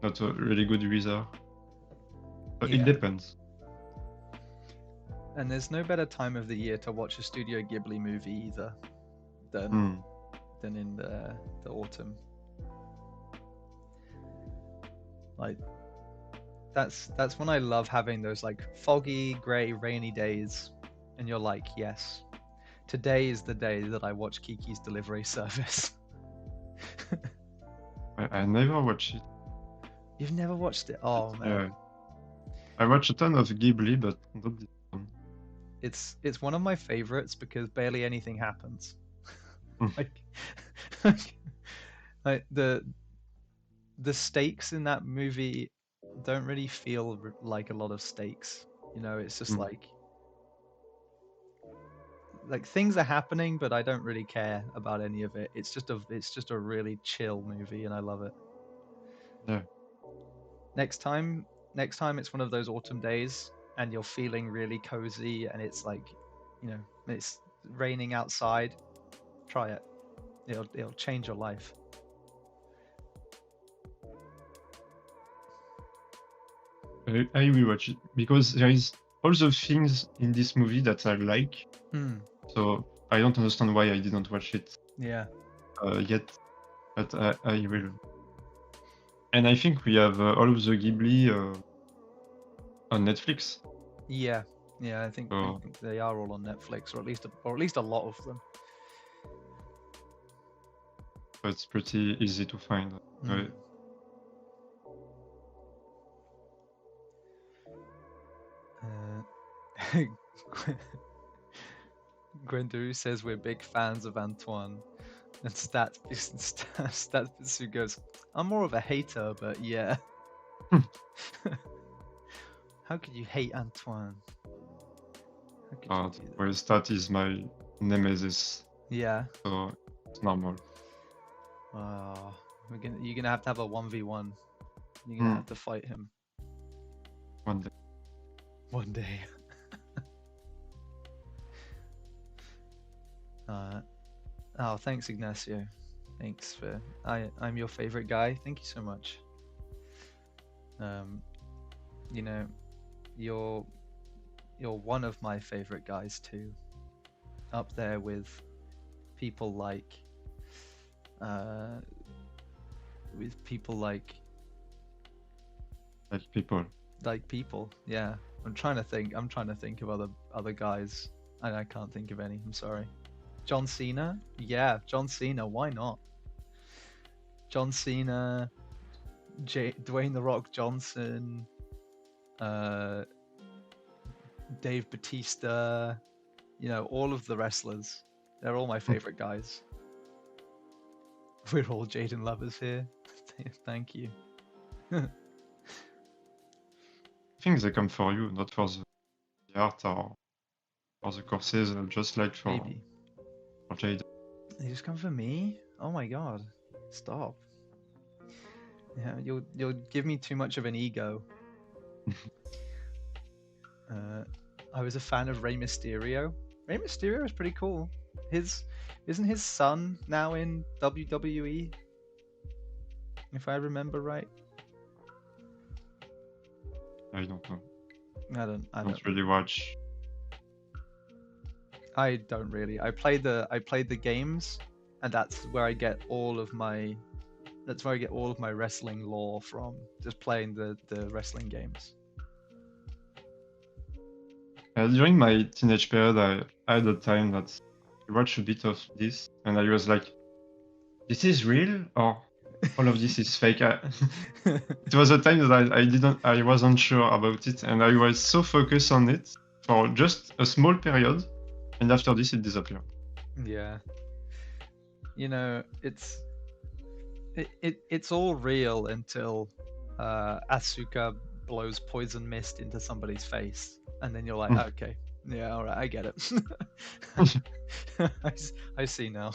not a really good weather. But it depends. And there's no better time of the year to watch a Studio Ghibli movie either than in the autumn. Like that's when I love having those like foggy, grey, rainy days, and you're like, yes, today is the day that I watch Kiki's Delivery Service. I never watched it. You've never watched it? Oh man. Yeah. I watched a ton of Ghibli, but not this one. It's one of my favorites because barely anything happens. like the stakes in that movie don't really feel like a lot of stakes. You know, it's just like things are happening, but I don't really care about any of it. It's just a really chill movie, and I love it. Yeah. Next time it's one of those autumn days, and you're feeling really cozy, and it's like, you know, it's raining outside. Try it. It'll change your life. I will watch it because there is all the things in this movie that I like. So I don't understand why I didn't watch it. Yeah. Yet, but I will. And I think we have all of the Ghibli on Netflix. Yeah, I think they are all on Netflix, or at least a lot of them. So it's pretty easy to find. Gwendu says we're big fans of Antoine, and Statsu goes, I'm more of a hater, but yeah. How could you hate Antoine? Well, Stat is my nemesis. Yeah. So it's normal. You're gonna have a 1v1. You're gonna have to fight him. One day. One day. Oh, thanks, Ignacio. Thanks for I'm your favorite guy. Thank you so much. You know, you're one of my favorite guys too. Up there with people like people. Yeah. I'm trying to think of other guys, and I can't think of any. I'm sorry. John Cena? Yeah, John Cena. Why not? John Cena, Dwayne The Rock Johnson, Dave Bautista. You know, all of the wrestlers. They're all my favorite guys. We're all Jaden lovers here. Thank you. I think they come for you, not for the art or the courses, just like for Jaden. They just come for me? Oh my god! Stop. Yeah, you'll give me too much of an ego. I was a fan of Rey Mysterio. Rey Mysterio is pretty cool. Isn't his son now in WWE? If I remember right. I don't know. I don't really watch. I don't really. I played the games, and that's where I get all of my wrestling lore from. Just playing the wrestling games. During my teenage period, I had a time that I watched a bit of this, and I was like, "This is real, or all of this is fake?" It was a time that I wasn't sure about it, and I was so focused on it for just a small period, and after this, it disappeared. Yeah, you know, it's all real until Asuka blows poison mist into somebody's face, and then you're like, okay, Yeah, all right, I get it. I see now.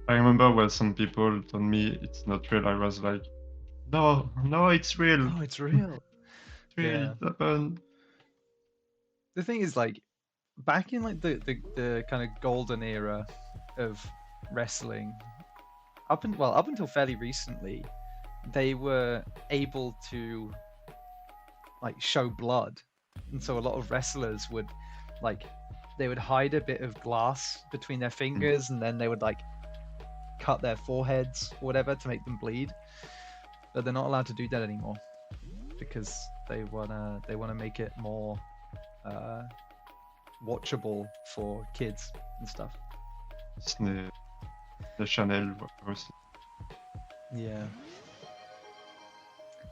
I remember when some people told me it's not real. I was like, no, no, it's real. Oh, it's real. It's real. Yeah. It happened. The thing is, like, back in like the kind of golden era of wrestling, up until fairly recently, they were able to like show blood, and so a lot of wrestlers would like they would hide a bit of glass between their Mm. fingers, and then they would like cut their foreheads or whatever to make them bleed. But they're not allowed to do that anymore because they wanna make it more uh, watchable for kids and stuff. Disney, the Channel, aussi. Yeah.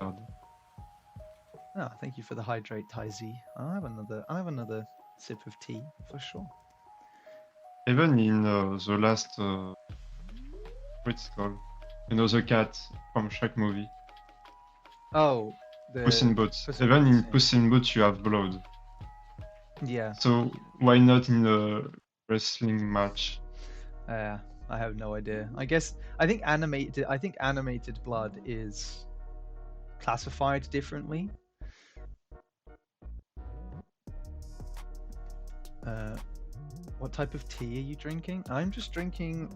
Oh, thank you for the hydrate, Taizi. I'll have another sip of tea for sure. Even in the last, what's it called? You know, the cat from Shrek movie. Oh, Puss in the Boots. Puss in Even in Boots, Puss in Boots, you have blood. yeah. So why not in a wrestling match? Yeah. I have no idea. I think animated blood is classified differently. Uh, what type of tea are you drinking? I'm just drinking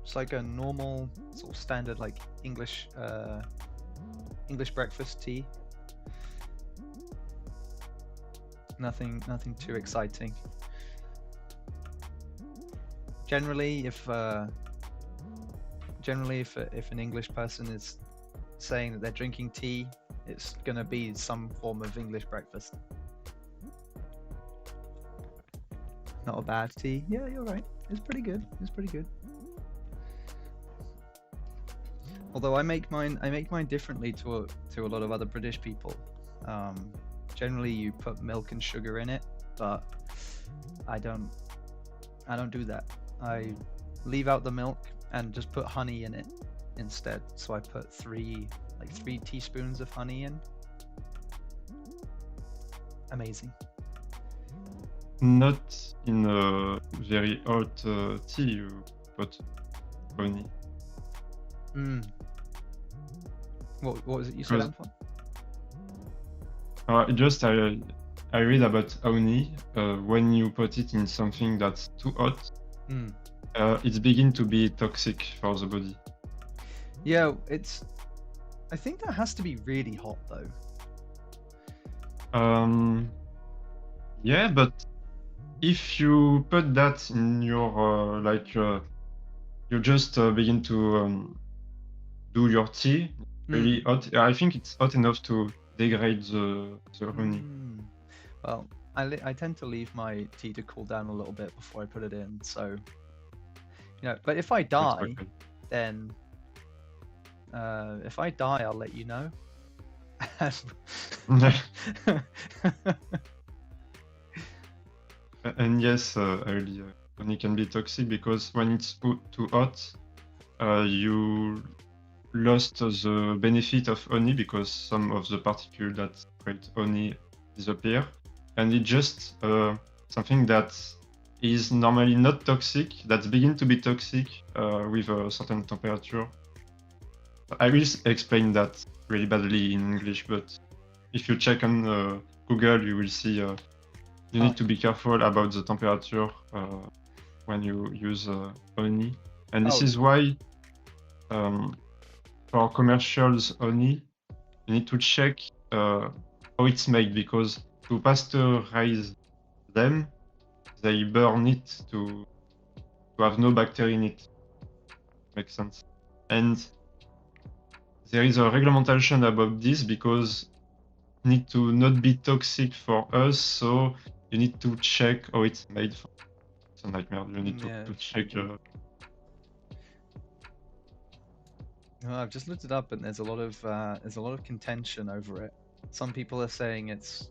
it's like a normal sort of standard like English breakfast tea. Nothing too exciting. Generally, if an English person is saying that they're drinking tea, it's gonna be some form of English breakfast. Not a bad tea. Yeah, you're right. It's pretty good. It's pretty good. Although I make mine differently to a lot of other British people. Generally, you put milk and sugar in it, but I don't do that. I leave out the milk and just put honey in it instead. So I put three teaspoons of honey in. Amazing. Not in a very hot tea, you put honey. Mm. What was it you said, Because Antoine? just I read about honey. When you put it in something that's too hot, Mm. it's begin to be toxic for the body. Yeah, I think that has to be really hot though. Yeah, but if you put that in your you just begin to do your tea really hot. I think it's hot enough to degrade the honey. Mm. Well, I tend to leave my tea to cool down a little bit before I put it in. So, but if I That's die, okay. then if I die, I'll let you know. And yes, early honey can be toxic because when it's too hot, you lost the benefit of honey because some of the particles that create honey disappear, and it's just something that is normally not toxic that begin to be toxic with a certain temperature. I will explain that really badly in English, but if you check on Google, you will see you need to be careful about the temperature when you use honey, and this is why for commercials honey, you need to check how it's made, because to pasteurize them, they burn it to have no bacteria in it. Makes sense. And there is a regulation about this because it need to not be toxic for us, so you need to check how it's made. It's a nightmare. You need to check. Well, I've just looked it up, and there's a lot of contention over it. Some people are saying it's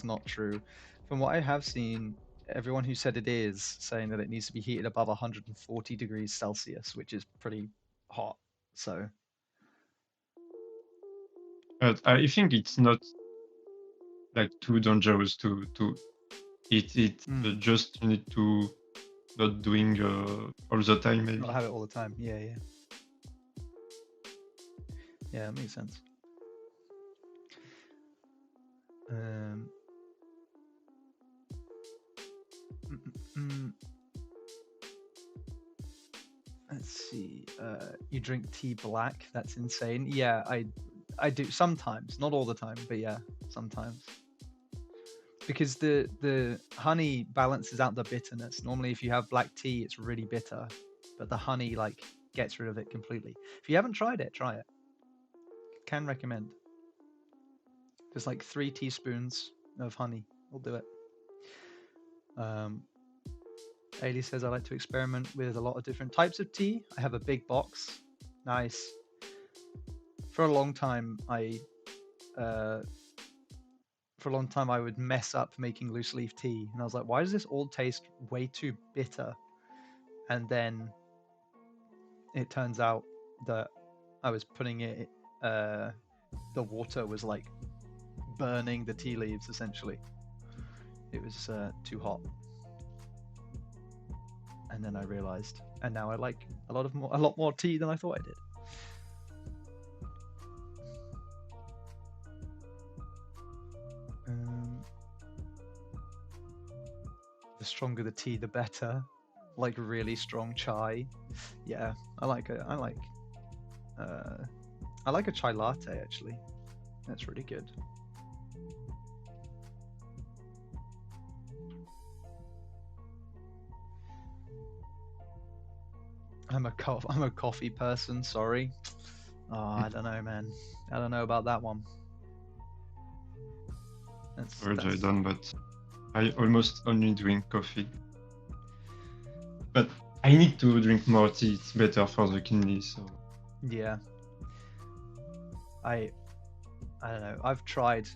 not true. From what I have seen, everyone who said it is saying that it needs to be heated above 140 degrees Celsius, which is pretty hot. So But I think it's not like too dangerous to eat it. Just you need to not doing all the time maybe. Not have it all the time. Yeah, yeah. Yeah, it makes sense. Um, let's see. You drink tea black? That's insane. Yeah, I do sometimes, not all the time, but yeah, sometimes. Because the honey balances out the bitterness. Normally, if you have black tea, it's really bitter, but the honey like gets rid of it completely. If you haven't tried it, try it. Can recommend. Just like 3 teaspoons of honey will do it. Ailey says I like to experiment with a lot of different types of tea. I have a big box. Nice. For a long time, I would mess up making loose leaf tea, and I was like, why does this all taste way too bitter? And then it turns out that I was putting it. The water was like burning the tea leaves. Essentially, it was too hot. And then I realized, and now I like a lot more tea than I thought I did. The stronger the tea, the better. Like really strong chai. Yeah, I like a chai latte actually. That's really good. I'm a coffee person. Sorry. Oh, I don't know, man. I don't know about that one. Sorry, Jayden, but I almost only drink coffee. But I need to drink more tea. It's better for the kidneys. So. Yeah. I don't know. I've tried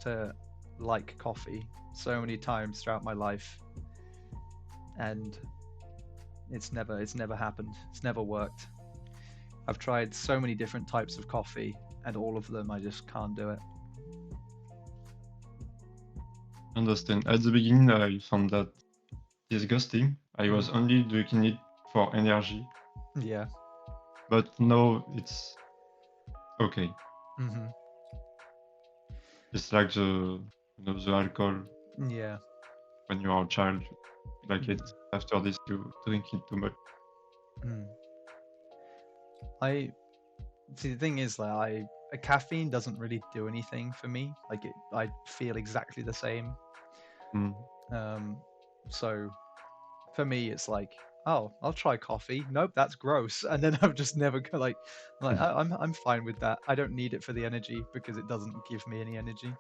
to like coffee so many times throughout my life, and it's never happened. It's never worked. I've tried so many different types of coffee, and all of them I just can't do it. Understand. At the beginning, I found that disgusting. I was only drinking it for energy. Yeah. But now it's okay. It's like the alcohol. Yeah. When you are a child, like it. After this, you drink it too much. I see. The thing is, like, caffeine doesn't really do anything for me. Like, I feel exactly the same. So for me, it's like, oh, I'll try coffee. Nope, that's gross. And then I've just never I'm fine with that. I don't need it for the energy because it doesn't give me any energy.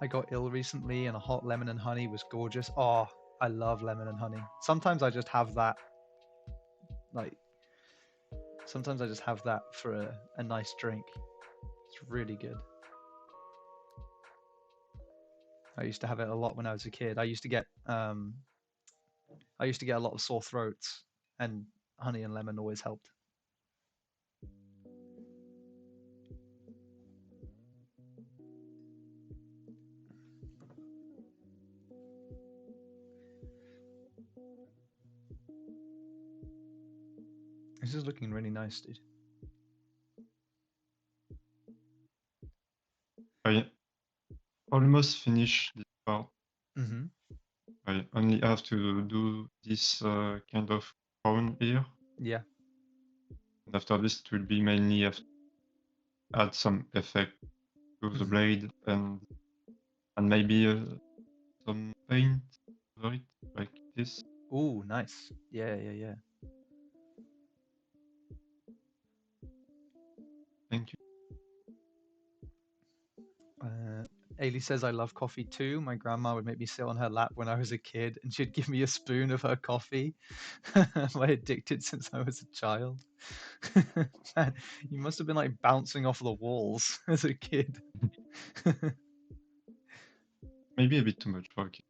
I got ill recently, and a hot lemon and honey was gorgeous. Oh, I love lemon and honey. Sometimes I just have that. Like, sometimes I just have that for a nice drink. It's really good. I used to have it a lot when I was a kid. I used to get a lot of sore throats, and honey and lemon always helped. This is looking really nice, dude. I almost finished this part. I only have to do this kind of crown here. Yeah. And after this, it will be mainly have to add some effect to the blade and maybe some paint over it, like this. Ooh, nice. Yeah. Thank you. Ailey says, I love coffee too. My grandma would make me sit on her lap when I was a kid, and she'd give me a spoon of her coffee. I'm addicted since I was a child. Man, you must have been like bouncing off the walls as a kid. Maybe a bit too much for a kid.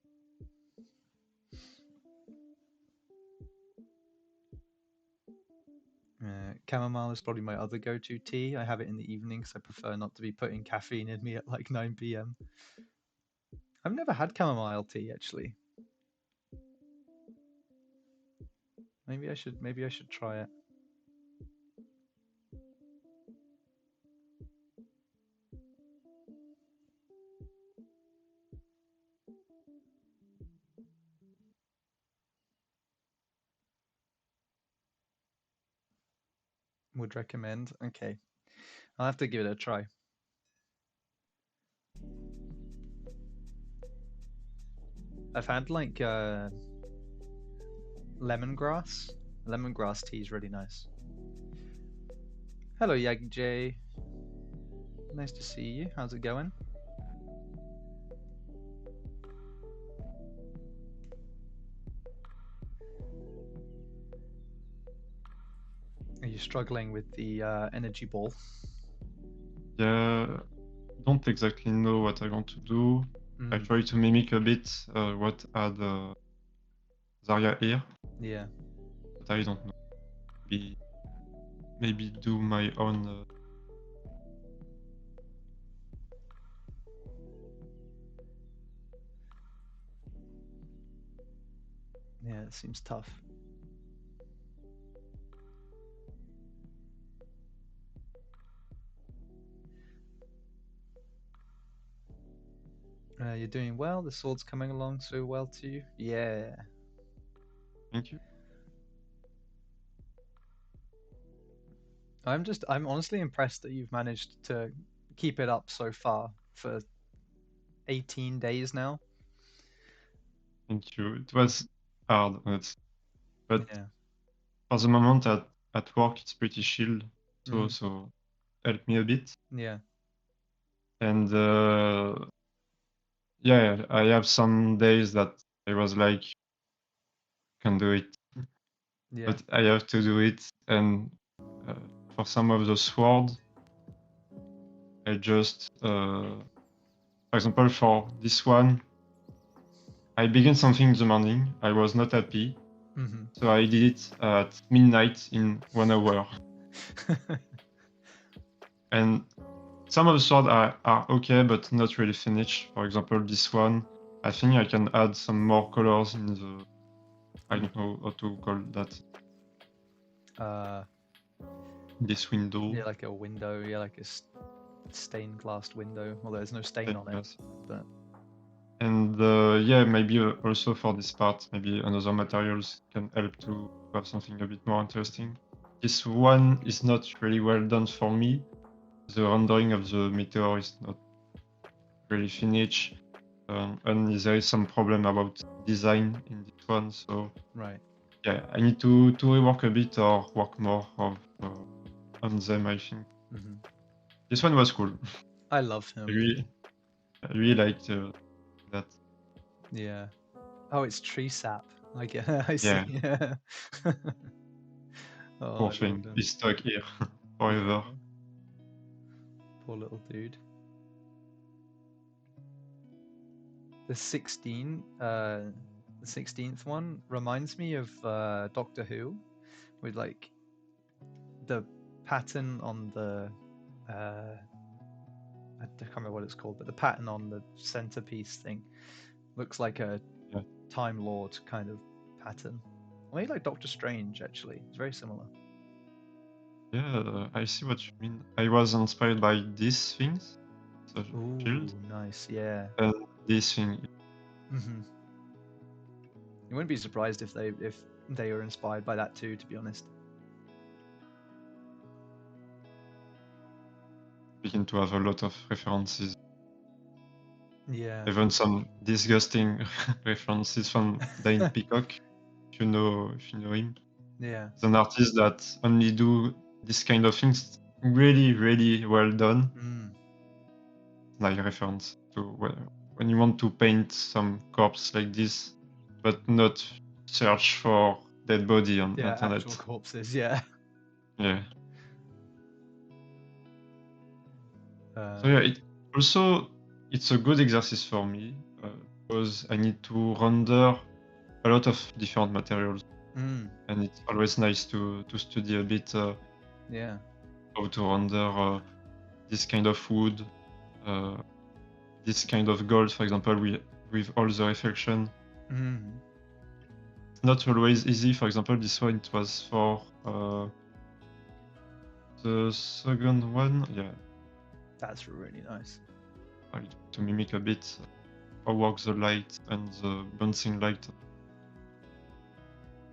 Chamomile is probably my other go-to tea. I have it in the evening because I prefer not to be putting caffeine in me at like 9 p.m. I've never had chamomile tea actually. Maybe I should try it. Would recommend. Okay. I'll have to give it a try. I've had like lemongrass. Lemongrass tea is really nice. Hello, Yagi J. Nice to see you. How's it going? Are you struggling with the energy ball? Yeah, don't exactly know what I want to do. I try to mimic a bit what had Zarya here, Yeah. but I don't know. Maybe do my own. Yeah, it seems tough. You're doing well. The sword's coming along so well too. Yeah. Thank you. I'm honestly impressed that you've managed to keep it up so far for 18 days now. Thank you. It was hard, but Yeah. for the moment at work it's pretty chill, so helped me a bit. Yeah. And yeah, I have some days that I was like, can do it, Yeah. but I have to do it. And for some of the sword, I just, for example, for this one, I began something in the morning. I was not happy, so I did it at midnight in 1 hour. And some of the sword are okay, but not really finished. For example, this one, I think I can add some more colors in the. I don't know how to call that. This window. Yeah, like a window. Yeah, like a stained glass window. Well, there's no stain on it, but. And yeah, maybe also for this part, maybe another materials can help to have something a bit more interesting. This one is not really well done for me. The rendering of the meteor is not really finished, and there is some problem about design in this one. So right, yeah, I need to rework a bit or work more on them. I think this one was cool. I love him. I really liked that. Yeah. Oh, it's tree sap. I get. I see. Yeah. Oh, Poor thing. He's stuck here forever. Yeah. Poor little dude. The 16th one reminds me of Doctor Who, with like the pattern on the I can't remember what it's called, but the pattern on the centerpiece thing looks like a Time Lord kind of pattern. Maybe like Doctor Strange, actually. It's very similar. Yeah, I see what you mean. I was inspired by these things. The shield. Nice, yeah. And this thing. You wouldn't be surprised if they were inspired by that too, to be honest. Begin to have a lot of references. Yeah. Even some disgusting references from Dane Peacock, if you know him. Yeah. He's an artist that only do this kind of things really, really well done. Like reference to when you want to paint some corpse like this, but not search for dead body on internet. Actual corpses, yeah. Yeah. So yeah, it's a good exercise for me because I need to render a lot of different materials. Mm. and it's always nice to study a bit Yeah. how to render this kind of wood, this kind of gold, for example, with all the reflection. Mm. It's not always easy. For example, this one it was for the second one, yeah, That's really nice. to mimic a bit how works the light and the bouncing light.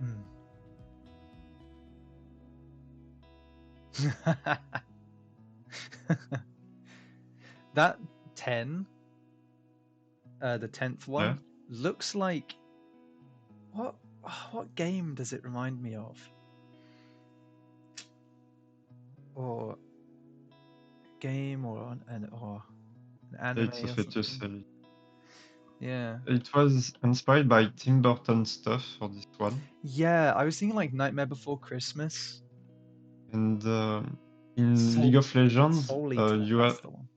Mm. That 10, the 10th Yeah, one, looks like what game does it remind me of? Or game or an anime it's a or fetus. something. Yeah. It was inspired by Tim Burton stuff for this one, Yeah, I was thinking like Nightmare Before Christmas. and in League Soul of Legends, Soul Eater, that's the one.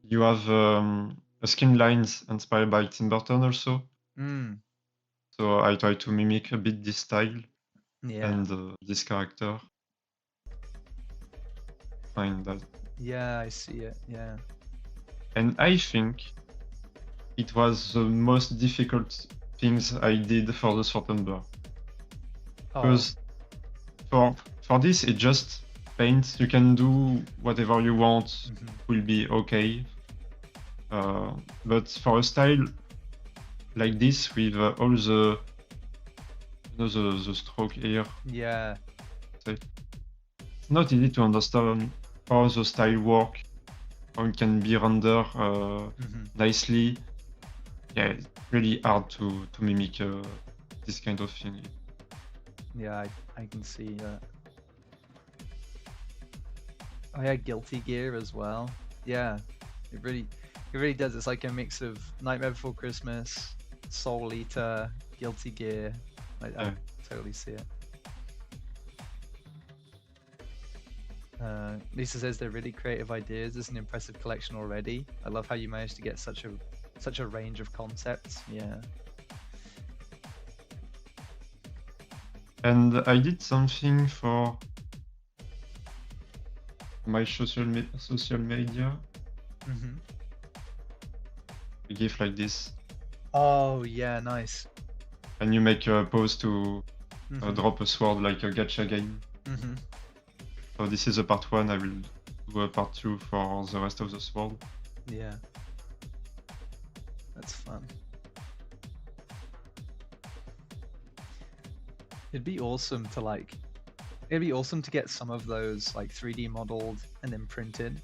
you have a skin lines inspired by Tim Burton also. Mm. So I try to mimic a bit this style Yeah. and this character. Find that, Yeah, I see it. Yeah. and I think it was the most difficult things I did for the Swordtember. Oh. Because for this, it just paint. You can do whatever you want. Mhm. Will be okay. But for a style like this, with all the the stroke here, Yeah. it's not easy to understand how the style work, how it can be rendered Mhm. nicely. Yeah, it's really hard to mimic this kind of thing. Yeah, I can see that. Oh yeah, Guilty Gear as well. Yeah, it really does. It's like a mix of Nightmare Before Christmas, Soul Eater, Guilty Gear. I Yeah. totally see it. Lisa says they're really creative ideas. It's an impressive collection already. I love how you managed to get such a range of concepts. Yeah. And I did something for my social media. Mm-hmm. A GIF like this, Oh yeah, nice. and you make a pose to Mm-hmm. drop a sword like a gacha game. Mm-hmm. So this is a part 1. I will do a part 2 for the rest of the sword. Yeah. That's fun. It'd be awesome to get some of those like 3D modeled and then printed.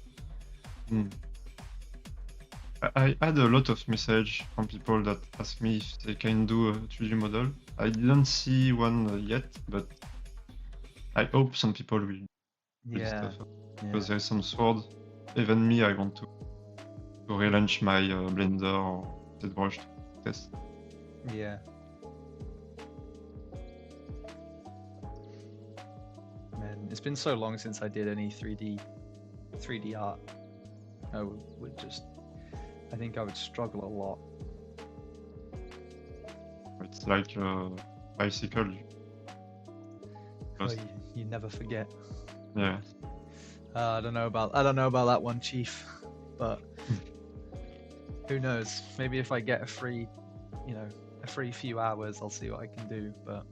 Mm. I had a lot of message from people that ask me if they can do a 3D model. I didn't see one yet, but I hope some people will do this Yeah. stuff because there's some sword. Even me, I want to relaunch my Blender or ZBrush to test. Yeah. Man, it's been so long since I did any 3D art. I think I would struggle a lot. It's like a bicycle. Oh, you never forget. Yeah. I don't know about that one, Chief, but who knows? Maybe if I get a free few hours, I'll see what I can do. But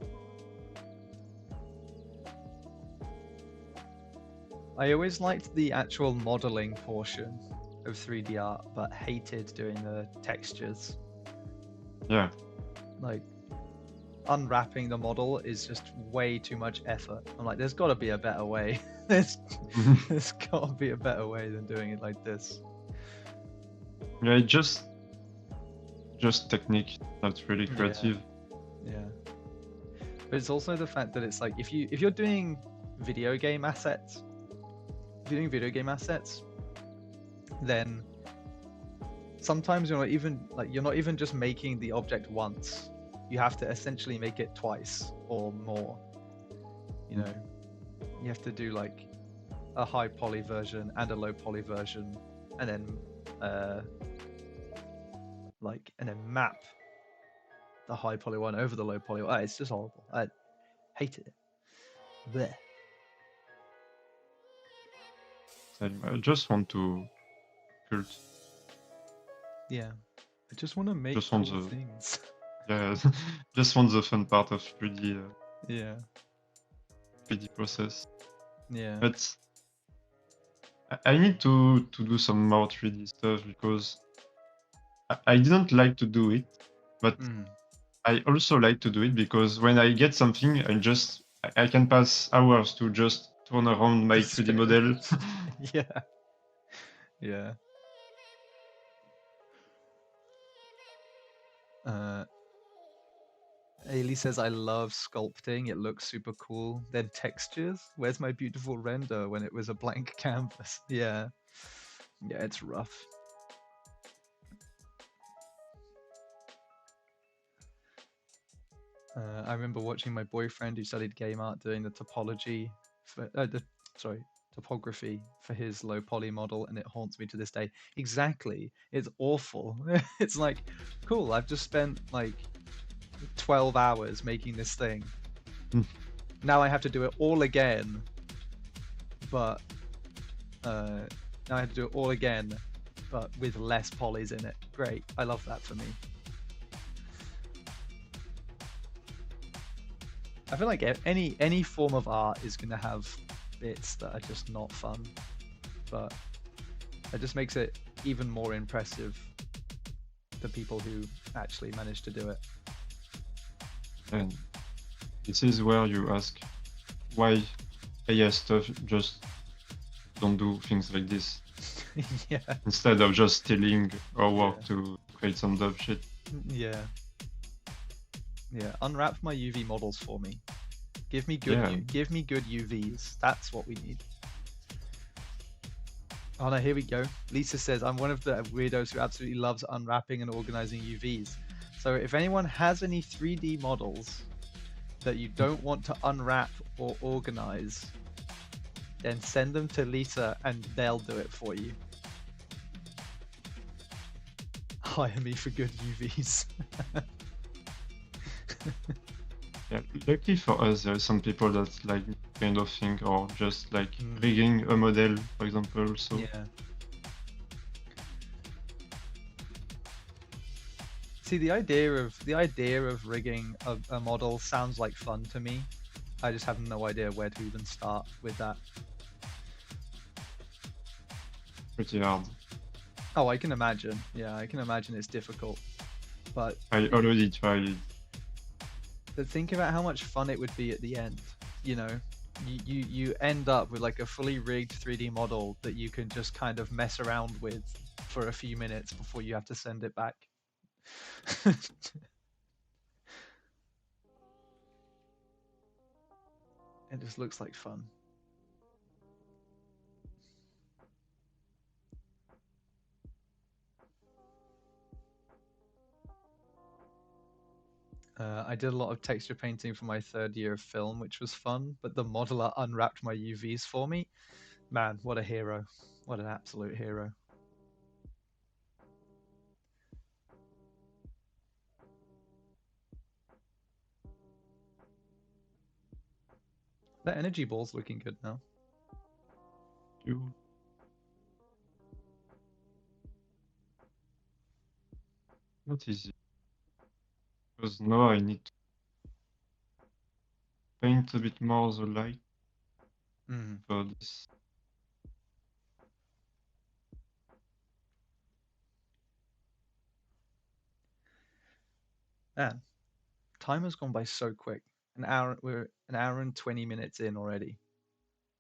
I always liked the actual modeling portion of 3D art, but hated doing the textures. Yeah. Like, unwrapping the model is just way too much effort. I'm like, there's got to be a better way. there's got to be a better way than doing it like this. Yeah, just technique, not really creative. Yeah. But it's also the fact that it's like if you're doing video game assets, then sometimes you're not even just making the object once. You have to essentially make it twice or more. You know, you have to do like a high poly version and a low poly version, and then map the high poly one over the low poly one. It's just horrible. Hate it. Bleh. Same. I just want to cult. Yeah. I just want to make Just want cool the things. yeah, just want the fun part of 3D Yeah. 3D process. Yeah. But I need to do some more 3D stuff because I didn't like to do it, but Mm. I also like to do it because when I get something, I can pass hours to just turn around my Just 3D spit model. Yeah. Yeah. Uh, Ailey says, I love sculpting. It looks super cool. Then textures. Where's my beautiful render when it was a blank canvas? Yeah. Yeah, it's rough. I remember watching my boyfriend who studied game art doing the topology for topography for his low poly model, and it haunts me to this day. Exactly, it's awful. It's like, cool. I've just spent like 12 hours making this thing. Now I have to do it all again, but now I have to do it all again, but with less polys in it. Great, I love that for me. I feel like any form of art is going to have bits that are just not fun, but it just makes it even more impressive, the people who actually manage to do it. And this is where you ask why AI stuff just don't do things like this Yeah, instead of just stealing our work Yeah. to create some dope shit. yeah, yeah. Unwrap my UV models for me. Give me good Yeah. give me good UVs. That's what we need. Oh no, here we go. Lisa says, I'm one of the weirdos who absolutely loves unwrapping and organizing UVs. So if anyone has any 3D models that you don't want to unwrap or organize, then send them to Lisa and they'll do it for you. Hire me for good UVs. Yeah, luckily for us, there are some people that like kind of thing, or just like rigging a model, for example. So Yeah. See, the idea of rigging a model sounds like fun to me. I just have no idea where to even start with that. pretty hard. Oh, I can imagine. Yeah, I can imagine it's difficult. But I already tried. think about how much fun it would be at the end. You know, you end up with like a fully rigged 3D model that you can just kind of mess around with for a few minutes before you have to send it back. It just looks like fun. I did a lot of texture painting for my third year of film, which was fun, but the modeler unwrapped my UVs for me. Man, what a hero. What an absolute hero. That energy ball's looking good now. You not easy because now I need to paint a bit more the light for this. Man, time has gone by so quick. We're an hour and 20 minutes in already.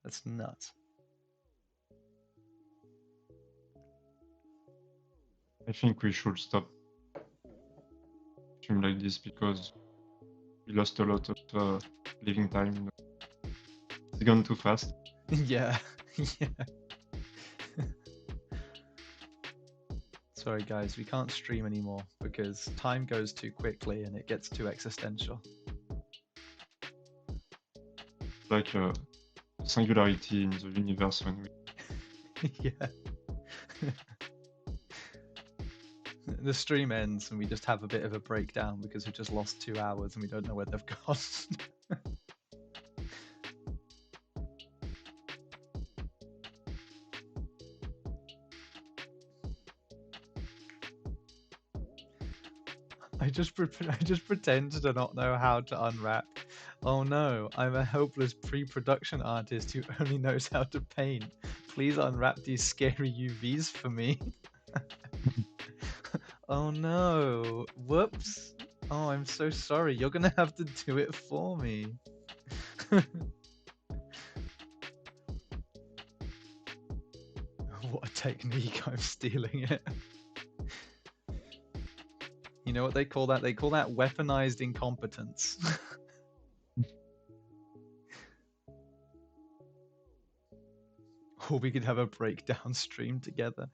That's nuts. I think we should stop stream like this because we lost a lot of living time. It's gone too fast. Yeah. Yeah. Sorry guys, we can't stream anymore because time goes too quickly and it gets too existential. Like a singularity in the universe when we Yeah. The stream ends and we just have a bit of a breakdown because we've just lost 2 hours and we don't know where they've gone. I just pretend to not know how to unwrap. Oh no, I'm a hopeless pre-production artist who only knows how to paint. Please unwrap these scary UVs for me. Oh no. Whoops. Oh, I'm so sorry. You're gonna have to do it for me. What a technique. I'm stealing it. You know what they call that? They call that weaponized incompetence. Or we could have a breakdown stream together.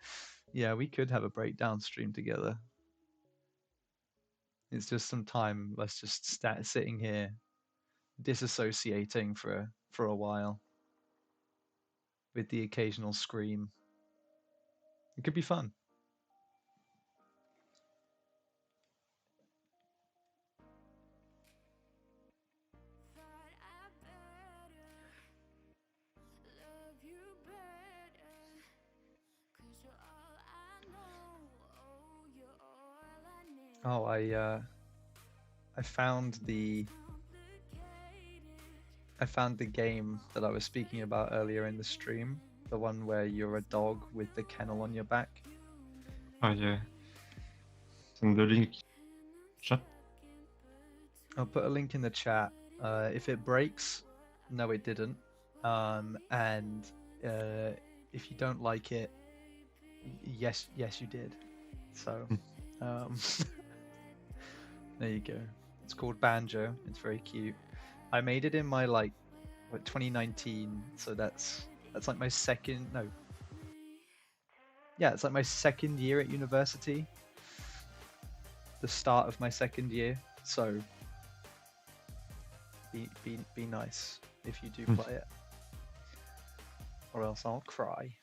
Yeah, we could have a breakdown stream together. It's just some time. Let's just start sitting here, disassociating for a while, with the occasional scream. It could be fun. Oh, I found the game that I was speaking about earlier in the stream, the one where you're a dog with the kennel on your back. Oh yeah. Send the link. Chat. I'll put a link in the chat. If it breaks, no, it didn't. And if you don't like it, yes, you did. So, there you go. It's called Banjo. It's very cute. I made it in my 2019, so that's like my second. No. Yeah, it's like my second year at university. The start of my second year. So be nice if you do play it, or else I'll cry.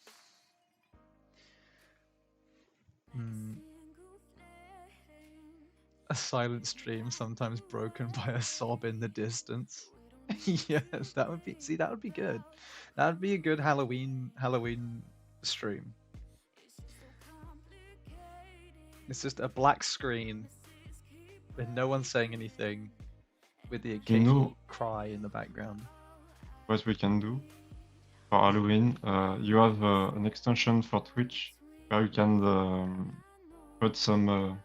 A silent stream, sometimes broken by a sob in the distance. Yeah, that would be good. That would be a good Halloween stream. It's just a black screen with no one saying anything, with the occasional cry in the background. What we can do for Halloween, you have an extension for Twitch where you can put some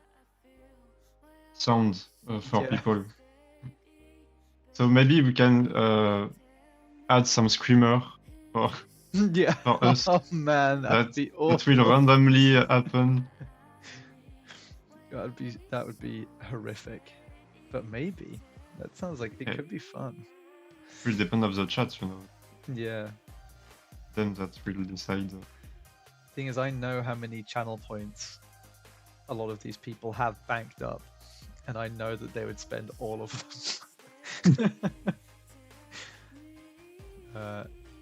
sound for people. So maybe we can add some screamer for for us. Oh man, that'd be awful. That will randomly happen. That would be horrific, but maybe that sounds like it could be fun. It will depend on the chat, you know. Yeah. Then that will decide. Thing is, I know how many channel points a lot of these people have banked up, and I know that they would spend all of them.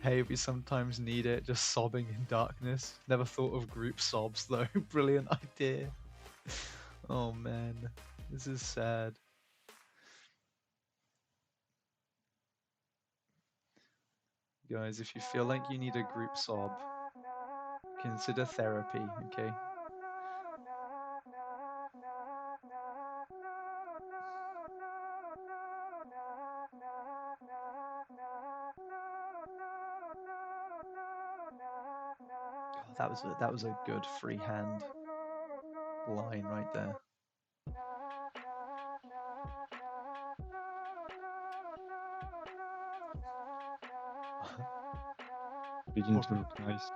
Hey, we sometimes need it, just sobbing in darkness. Never thought of group sobs though. Brilliant idea. Oh man, this is sad. Guys, if you feel like you need a group sob, consider therapy, okay? Oh, that was a good freehand line right there. Begin to look nice.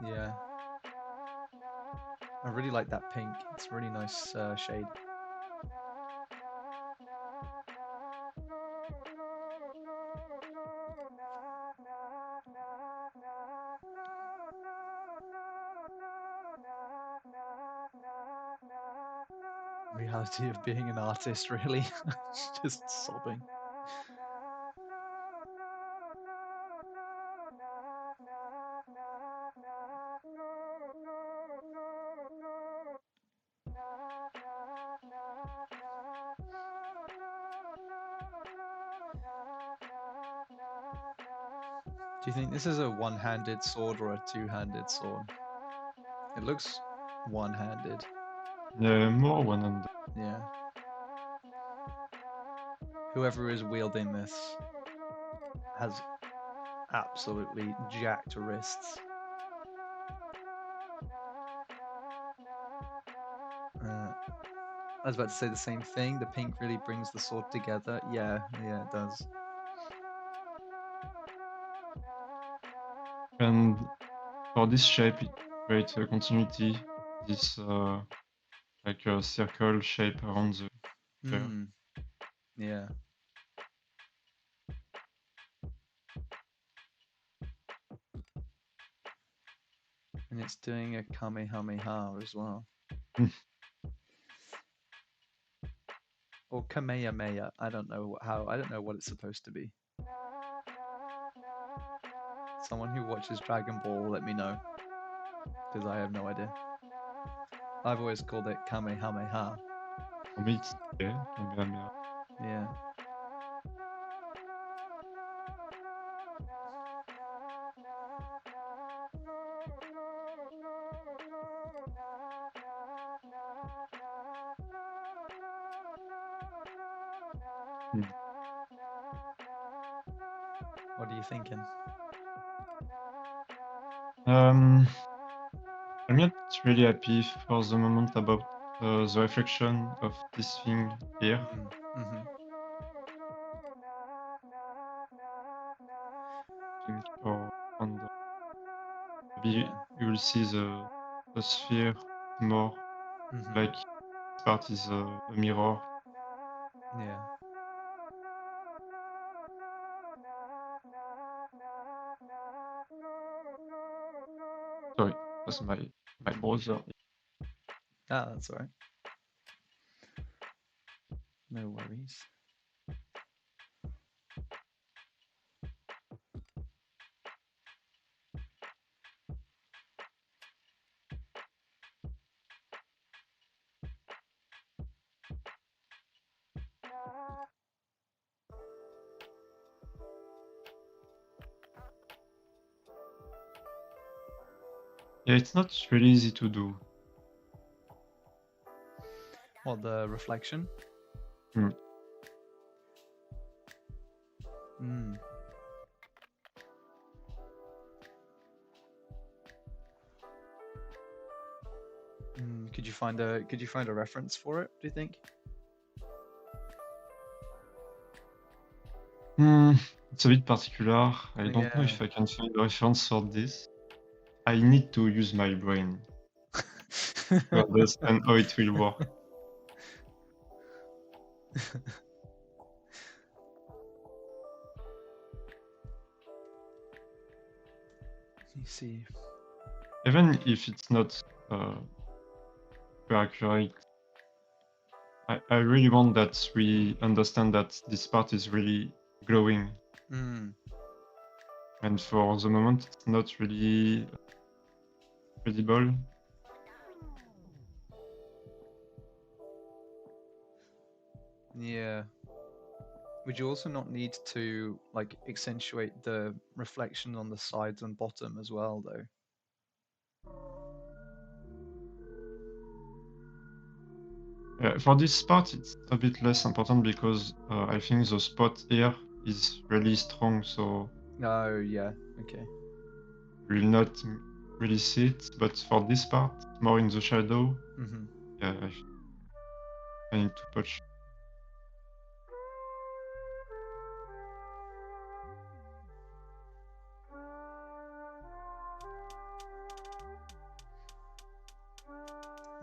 Yeah. I really like that pink. It's a really nice shade. Reality of being an artist, really. Just sobbing. Do you think this is a one-handed sword or a two-handed sword? It looks one-handed. Yeah, more 100. Yeah. Whoever is wielding this has absolutely jacked wrists. I was about to say the same thing. The pink really brings the sword together. Yeah, it does. And for this shape, it creates a continuity. This like a circle shape around the sphere. Yeah. And it's doing a Kamehameha as well. Or Kamehameha. I don't know what it's supposed to be. Someone who watches Dragon Ball, let me know. Because I have no idea. I've always called it Kamehameha. For me, it's yeah, Kamehameha. Yeah. What are you thinking? I'm not really happy for the moment about the reflection of this thing here. I think, or on the, maybe you will see the sphere more like this part is a mirror. Yeah. Sorry, that's my browser. Ah, that's alright. No worries. Yeah, it's not really easy to do. What, the reflection? Could you find a reference for it, do you think? It's a bit particular. I don't know if I can find a reference for this. I need to use my brain to understand how it will work. You see. Even if it's not super accurate, I really want that we understand that this part is really glowing. And for the moment, it's not really credible. Yeah. Would you also not need to like accentuate the reflection on the sides and bottom as well, though? For this part, it's a bit less important because I think the spot here is really strong, so Oh, yeah. Okay. you will not really see it. But for this part, more in the shadow, yeah, I need to touch.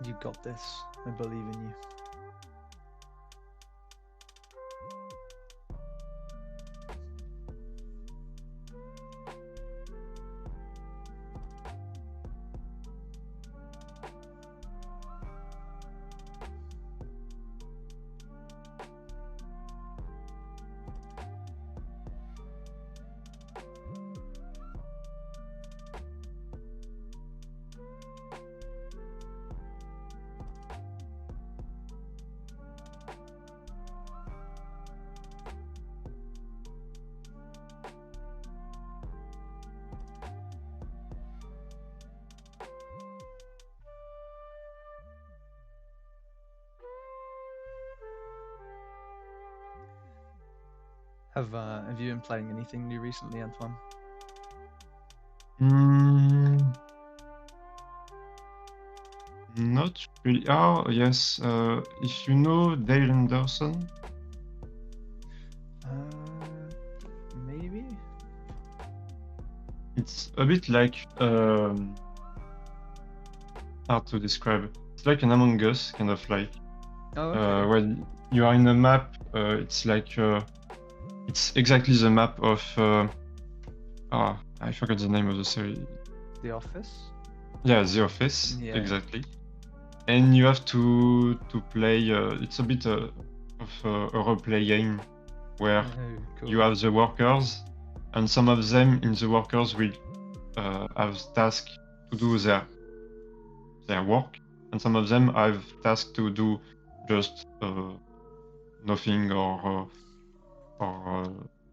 You got this. I believe in you. Have you been playing anything new recently, Antoine? Not really. Oh, yes. If you know Dale Anderson, Maybe. it's a bit like hard to describe. It's like an Among Us, kind of like Oh, okay. when you are in a map. It's like it's exactly the map of I forgot the name of the series. The Office. Yeah, The Office, Yeah. exactly. And you have to play. It's a bit of a role-play game where Oh, cool. you have the workers, and some of them in the workers will have tasks to do their work, and some of them have tasks to do just nothing or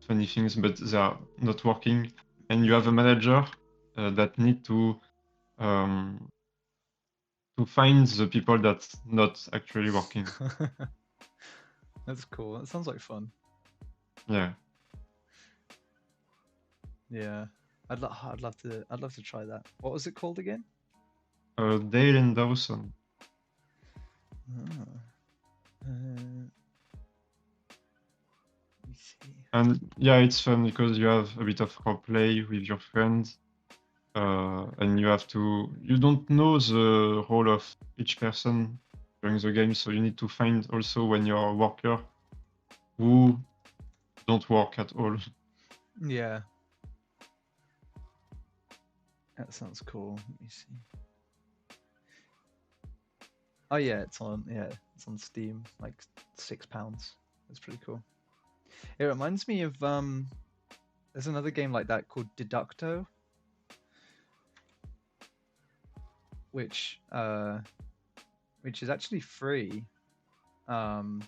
funny things, but they are not working. And you have a manager that need to find the people that's not actually working. That's cool. That sounds like fun. Yeah. Yeah. I'd love to try that. What was it called again? Dale and Dawson. Ah. Let me see. And yeah, it's fun because you have a bit of roleplay with your friends, and you don't know the role of each person during the game, so you need to find also when you're a worker who don't work at all. Yeah. That sounds cool. Let me see. Oh yeah, it's on Steam, like £6. That's pretty cool. It reminds me of there's another game like that called Deducto, which is actually free. But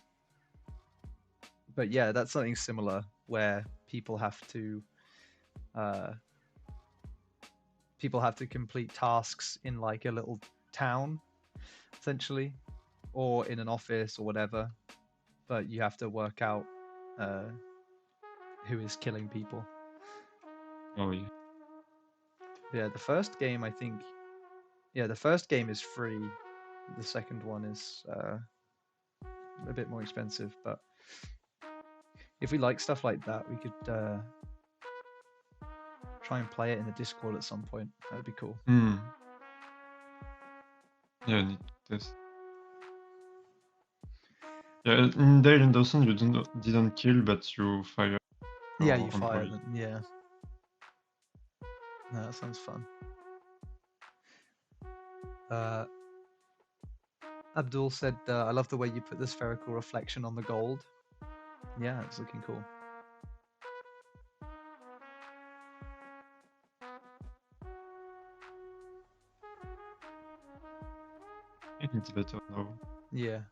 yeah, that's something similar where people have to complete tasks in like a little town, essentially, or in an office or whatever. But you have to work out who is killing people. Oh yeah. Yeah, the first game, I think. Yeah, the first game is free. The second one is a bit more expensive. But if we like stuff like that, we could try and play it in the Discord at some point. That would be cool. Yeah, I need to test. Yeah, in Dale and Dawson you didn't kill, but you fire. Yeah, you fire them. Yeah. No, that sounds fun. Abdul said, I love the way you put the spherical reflection on the gold. Yeah, it's looking cool. It's better now. Yeah.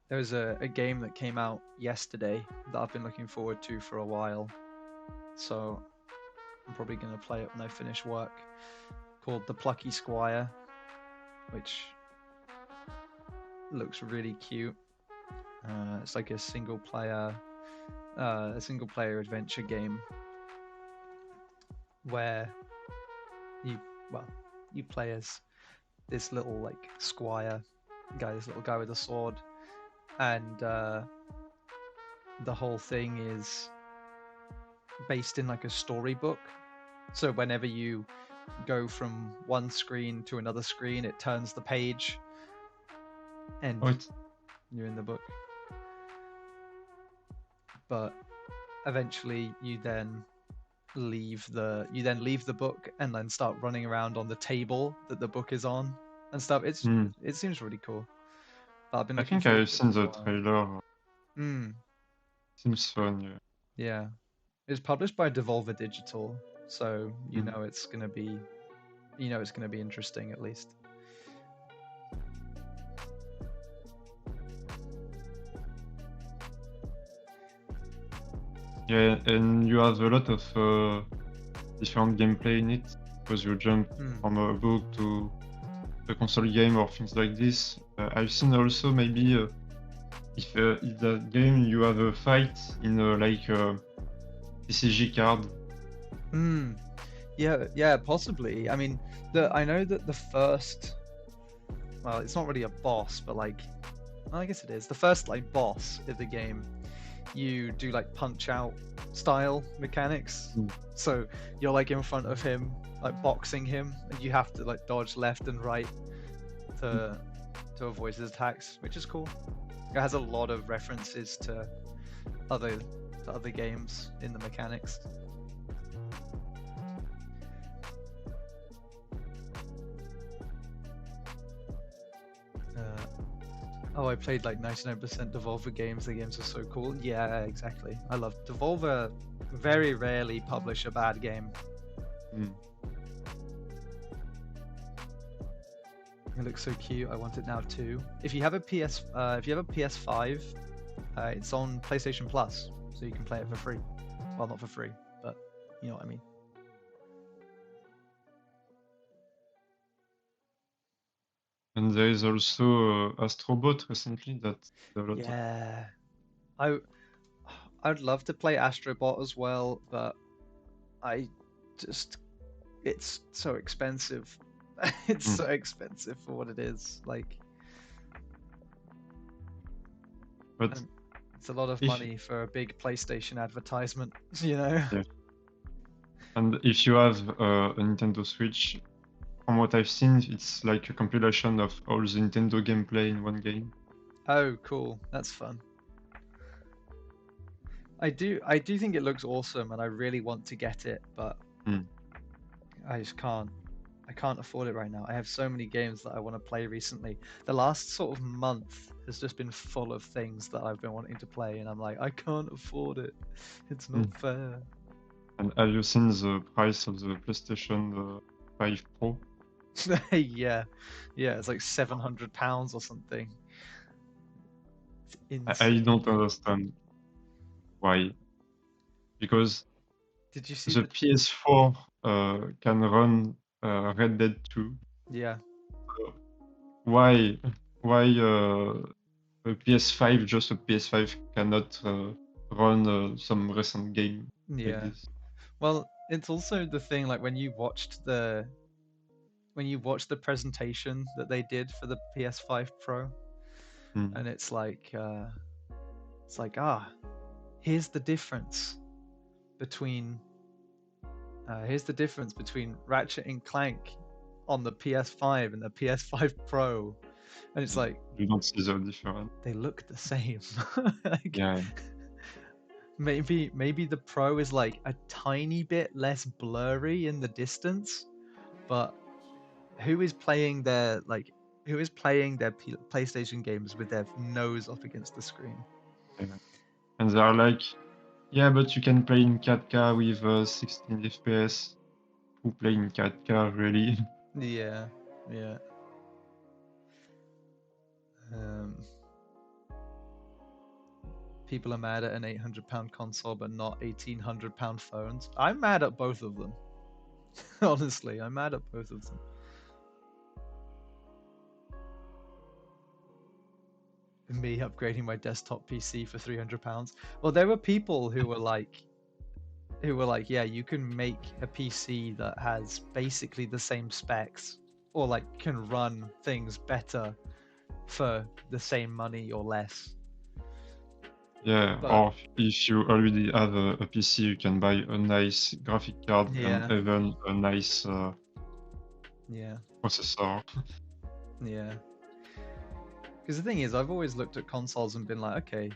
There was a game that came out yesterday that I've been looking forward to for a while. So I'm probably going to play it when I finish work, called The Plucky Squire, which looks really cute. It's like a single player adventure game where you play as this little like squire guy, this little guy with a sword, and the whole thing is based in like a storybook. So whenever you go from one screen to another screen, it turns the page, and you're in the book. But eventually, you then leave the book and then start running around on the table that the book is on and stuff. It seems really cool. But I've been looking forward I've seen the trailer. Seems fun, yeah. Yeah. It's published by Devolver Digital, so you know it's gonna be interesting at least. Yeah, and you have a lot of different gameplay in it because you jump from a book to a console game or things like this. I've seen also maybe if in that game you have a fight in like a TCG card. Yeah, possibly. I mean, I know that the first, well, it's not really a boss, but like, well, I guess it is. The first like boss of the game, you do like punch out style mechanics. So you're like in front of him, like boxing him, and you have to like dodge left and right to avoid his attacks, which is cool. It has a lot of references to other games in the mechanics. Oh, I played like 99% Devolver games. The games are so cool. Yeah, exactly. I love Devolver. Very rarely publish a bad game. It looks so cute. I want it now too. If you have a PS5, it's on PlayStation Plus, so you can play it for free. Well, not for free, but you know what I mean. And there is also Astrobot recently that developed. Yeah, I'd love to play Astrobot as well, but it's so expensive. It's so expensive for what it is. Like, but it's a lot of money for a big PlayStation advertisement, you know? Yeah. And if you have a Nintendo Switch, from what I've seen, it's like a compilation of all the Nintendo gameplay in one game. Oh, cool. That's fun. I do think it looks awesome, and I really want to get it, but I just can't. I can't afford it right now. I have so many games that I want to play recently. The last sort of month has just been full of things that I've been wanting to play, and I'm like, I can't afford it. It's not fair. And have you seen the price of the PlayStation 5 Pro? Yeah, it's like £700 or something. It's I insane. don't understand why. Because Did you see the PS4 can run Red Dead 2. Yeah. Why a PS5, just a PS5 cannot run some recent game like this? Well, it's also the thing, like when you watched the presentation that they did for the PS5 Pro, and it's like here's the difference between Ratchet and Clank on the PS5 and the PS5 Pro, and it's like you don't see the difference. They look the same. Like, yeah. Maybe the Pro is like a tiny bit less blurry in the distance, but who is playing their PlayStation games with their nose up against the screen? Yeah. And they are like, yeah, but you can play in 4K with 16 FPS. Who play in 4K really? Yeah. People are mad at an £800 console, but not £1,800 phones. I'm mad at both of them. Honestly, I'm mad at both of them. Me upgrading my desktop PC for £300. Well, there were people who were like, yeah, you can make a PC that has basically the same specs, or like can run things better for the same money or less. Yeah, or if you already have a PC, you can buy a nice graphic card and even a nice processor. Yeah. Because the thing is, I've always looked at consoles and been like, okay,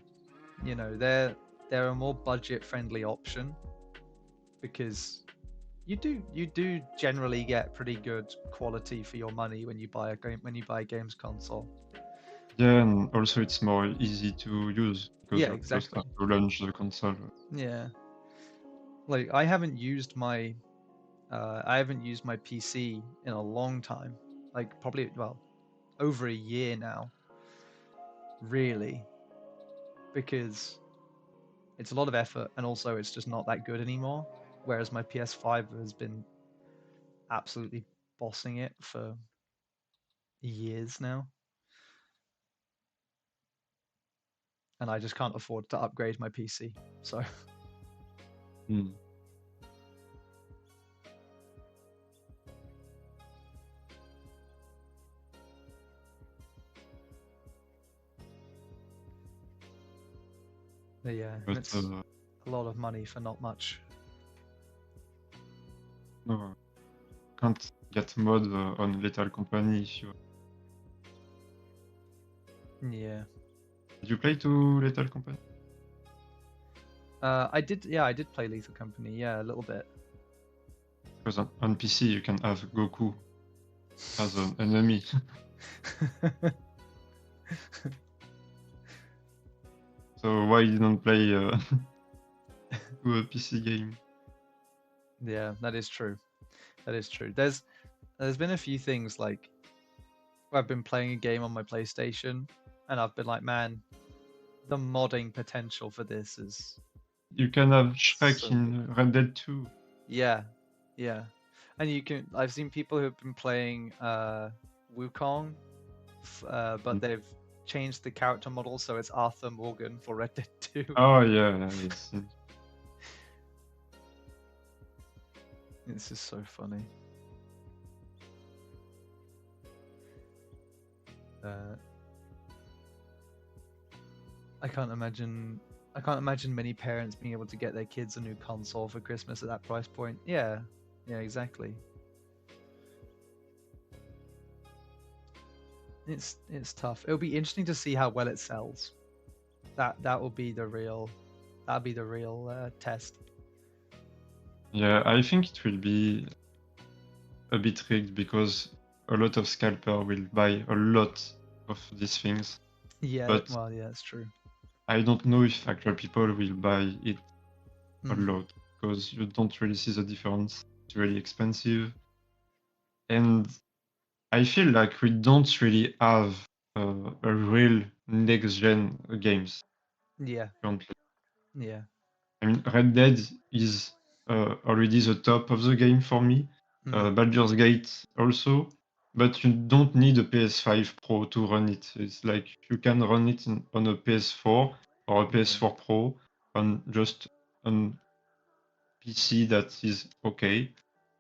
you know, they're a more budget-friendly option, because you do generally get pretty good quality for your money when you buy a games console. Yeah, and also it's more easy to use because you just have to launch the console. Yeah. Like I haven't used my PC in a long time. Like probably over a year now. Really. Because it's a lot of effort, and also it's just not that good anymore. Whereas my PS5 has been absolutely bossing it for years now, and I just can't afford to upgrade my PC. So Hmm. yeah, But it's a lot of money for not much. no, can't get mod on Lethal Company if you. Yeah. Did you play to Lethal Company? I did. Yeah, I did play Lethal Company. Yeah, a little bit. Because on PC you can have Goku as an enemy. So why you don't play to a PC game? Yeah, that is true. That is true. There's been a few things like where I've been playing a game on my PlayStation, and I've been like, man, the modding potential for this is You can have Shrek so big. in Red Dead 2. Yeah, yeah, and you can. I've seen people who have been playing Wukong, but they've changed the character model so it's Arthur Morgan for Red Dead 2. Oh yeah, it's This is so funny. I can't imagine. I can't imagine many parents being able to get their kids a new console for Christmas at that price point. Yeah, yeah, exactly. It's tough. It'll be interesting to see how well it sells. That will be the real. That'll be the real test. yeah. I think it will be a bit rigged because a lot of scalper will buy a lot of these things. Yeah. But Well, yeah, that's true. I don't know if actual people will buy it a Mm, lot because you don't really see the difference. It's really expensive, and I feel like we don't really have a real next gen games yeah. currently. Yeah. I mean, Red Dead is already the top of the game for me. Mm, Baldur's Gate also, but you don't need a PS5 Pro to run it. It's like you can run it on a PS4 or a yeah. PS4 Pro on just on PC that is okay.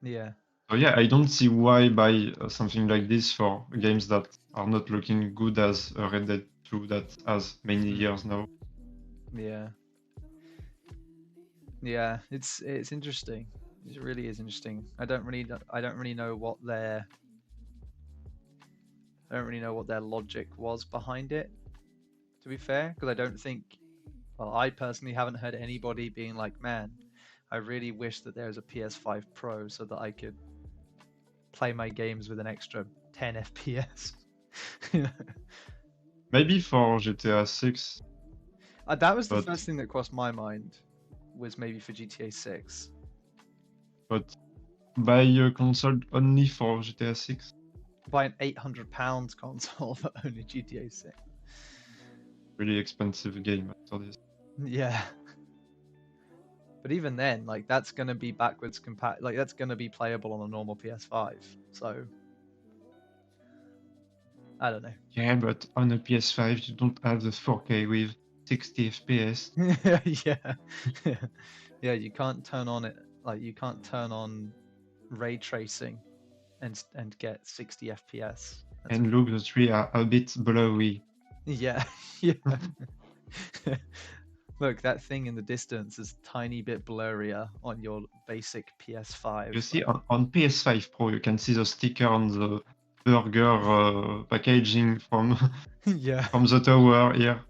Yeah. So yeah, I don't see why buy something like this for games that are not looking good as Red Dead 2 that has many Mm, years now. yeah. Yeah. It's interesting. It really is interesting. I don't really know what their I don't really know what their logic was behind it, to be fair, because I don't think, well, I personally haven't heard anybody being like, man, I really wish that there was a PS5 Pro so that I could play my games with an extra 10 FPS. You know? Maybe for GTA 6, That was the but first thing that crossed my mind, was maybe for GTA 6. but buy a console only for GTA 6. Buy an £800 console for only GTA 6. Really expensive game after this. Yeah. But even then, like, that's gonna be backwards like, that's gonna be playable on a normal PS5. So I don't know. Yeah, but on a PS5 you don't have the 4K with 60 FPS. Yeah. Yeah, you can't turn on it, like, you can't turn on ray tracing and get 60 FPS. That's And look, the trees are a bit blurry. yeah. Yeah. Look, that thing in the distance is a tiny bit blurrier on your basic PS5. You see, on PS5 Pro, you can see the sticker on the burger packaging from Yeah. from the tower here.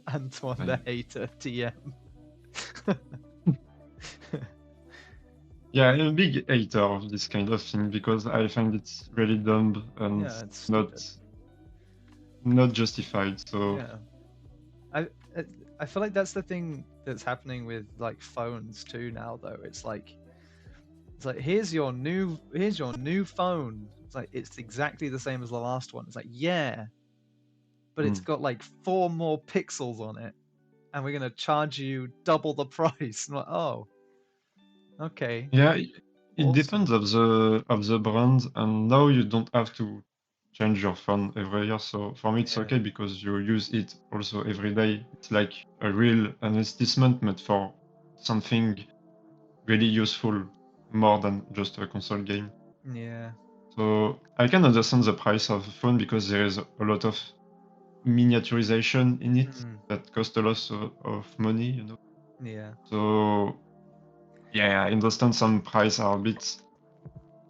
Antoine the Like, hater TM. yeah, I'm a big hater of this kind of thing because I find it's really dumb and Yeah, it's not stupid. not justified. So Yeah. I I I feel like that's the thing that's happening with like phones too now though. It's like here's your new phone. It's like it's exactly the same as the last one. It's like, yeah, but it's got like 4 more pixels on it and we're going to charge you double the price. I'm like, "Oh, okay." yeah, it depends awesome. of the brand, and now you don't have to change your phone every year. So for me, it's Yeah. okay because you use it also every day. It's like a real investment made for something really useful, more than just a console game. Yeah. So I can understand the price of a phone because there is a lot of miniaturization in it Mm, that cost a lot of money, you know. yeah. So yeah, I understand some price are a bit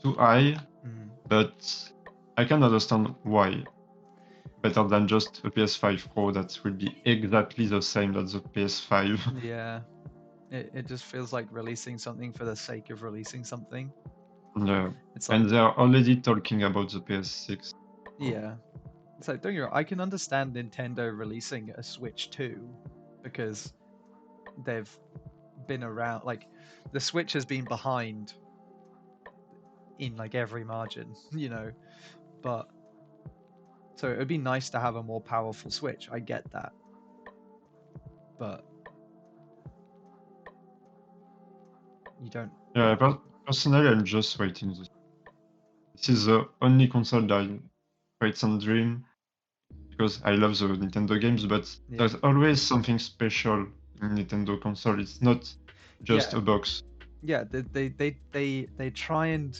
too high, Mm, but I can understand why. Better than just a PS5 Pro that will be exactly the same as the PS5. yeah. It just feels like releasing something for the sake of releasing something. Yeah. It's like, And they're already talking about the PS6. So, yeah. It's like, don't get me wrong, I can understand Nintendo releasing a Switch 2 because they've been around. Like, the Switch has been behind in like every margin, you know. But so it would be nice to have a more powerful Switch. I get that, but you don't. yeah, but personally, I'm just waiting. This is the only console that I wait some dream because I love the Nintendo games, but Yeah, there's always something special in Nintendo console. It's not just yeah, a box. yeah. They try and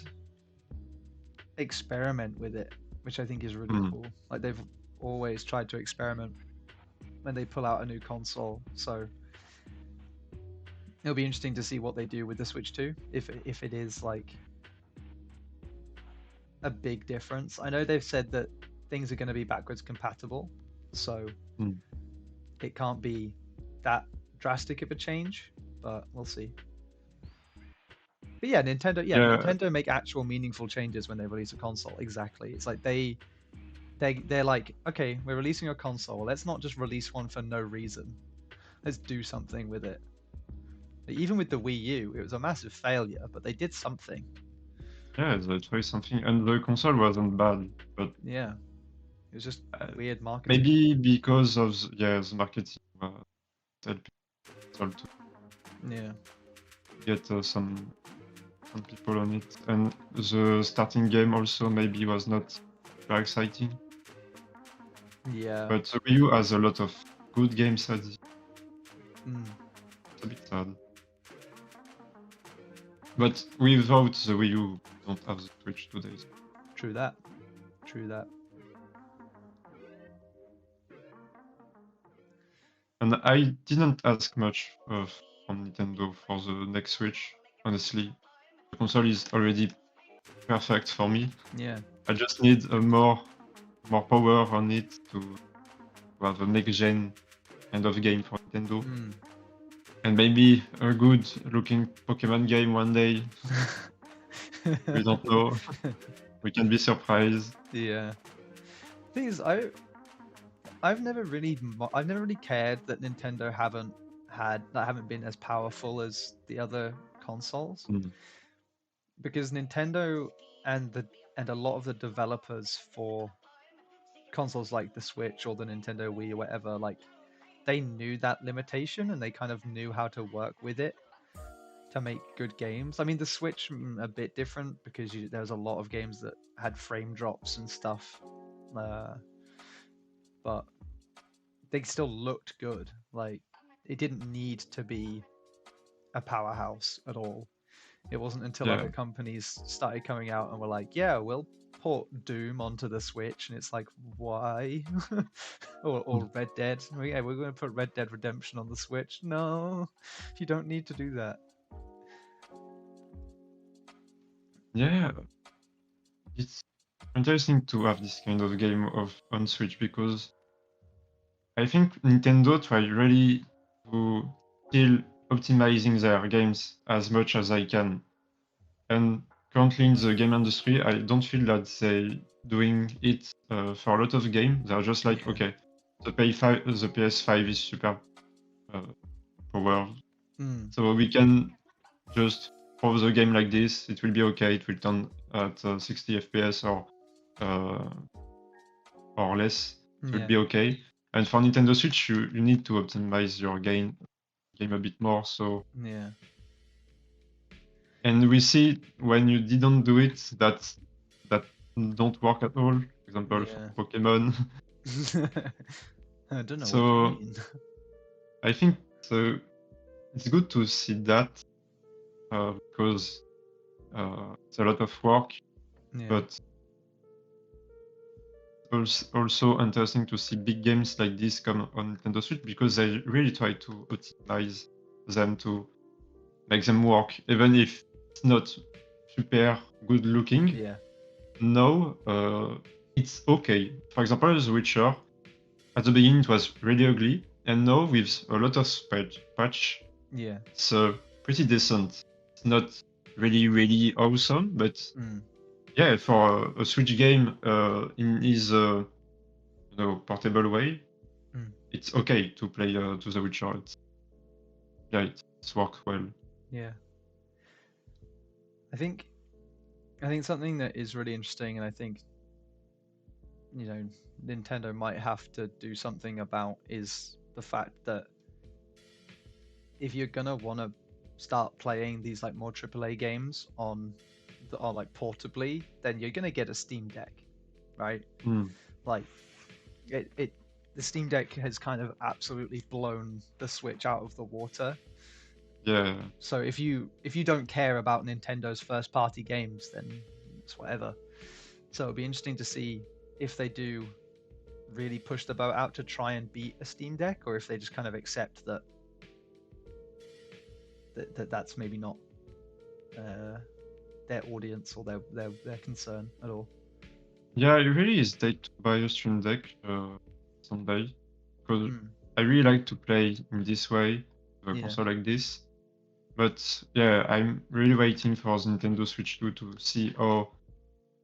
experiment with it, which I think is really Hmm. cool. Like they've always tried to experiment when they pull out a new console. So it'll be interesting to see what they do with the Switch 2, if it is like a big difference. I know they've said that things are going to be backwards compatible, so Hmm. it can't be that drastic of a change, but we'll see. But yeah, Yeah, Nintendo make actual meaningful changes when they release a console. Exactly. It's like they're like, okay, we're releasing a console. Let's not just release one for no reason. Let's do something with it. Even with the Wii U, it was a massive failure, but they did something. yeah, they try something, and the console wasn't bad, but Yeah, it was just uh, weird marketing. maybe because of the marketing helping console to Yeah, get some people on it, and the starting game also maybe was not very exciting. yeah. But the Wii U has a lot of good games at the Mm, it's a bit sad. But without the Wii U, we don't have the Switch today. true that. True that. And I didn't ask much from Nintendo for the next Switch, honestly. The console is already perfect for me. Yeah. I just need a more power on it to have a next gen kind of game for Nintendo. Mm. And maybe a good looking Pokemon game one day. We don't know. We can be surprised. Yeah. Thing is, I've never really cared that Nintendo haven't been as powerful as the other consoles, Mm. because Nintendo and the and a lot of the developers for consoles like the Switch or the Nintendo Wii or whatever, like they knew that limitation and they kind of knew how to work with it to make good games. I mean, the Switch a bit different because there was a lot of games that had frame drops and stuff, uh, but they still looked good. Like it didn't need to be a powerhouse at all. It wasn't until Yeah. other companies started coming out and were like, "Yeah, we'll port Doom onto the Switch," and it's like, why? Or Mm. Red Dead. Yeah, we're going to put Red Dead Redemption on the Switch. No, you don't need to do that. Yeah. It's interesting to have this kind of game on Switch because I think Nintendo try really to still optimizing their games as much as I can. And currently in the game industry, I don't feel that they doing it for a lot of games. They're just like, Yeah. okay, the PS5 is super uh, powered, Mm, so we can just pause the game like this. It will be okay. It will turn at 60 FPS uh, or less. It will yeah. be okay. And for Nintendo Switch, you need to optimize your game a bit more. So Yeah. And we see when you didn't do it that don't work at all. For example, Yeah. for Pokemon. I don't know what you So mean. I think it's good to see that because it's a lot of work, Yeah. but also interesting to see big games like this come on Nintendo Switch because they really try to optimize them to make them work, even if it's not super good looking. Yeah. No, it's okay. For example, The Witcher, at the beginning it was really ugly, and now with a lot of patch, Yeah. it's pretty decent. It's not really awesome, but Mm. yeah, for a Switch game in his portable way, Mm. it's okay to play to The Witcher. It's worked well. Yeah. I think something that is really interesting, and I think Nintendo might have to do something about, is the fact that if you're gonna want to start playing these like more AAA games on like portably, then you're gonna get a Steam Deck, right? Mm. Like the Steam Deck has kind of absolutely blown the Switch out of the water. Yeah. So if you don't care about Nintendo's first party games, then it's whatever. So it'll be interesting to see if they do really push the boat out to try and beat a Steam Deck, or if they just kind of accept that that's maybe not their audience or their concern at all. Yeah, I really hesitate to buy a Stream Deck someday because Mm. I really like to play in this way, a Yeah. console like this. But yeah, I'm really waiting for the Nintendo Switch 2 to see how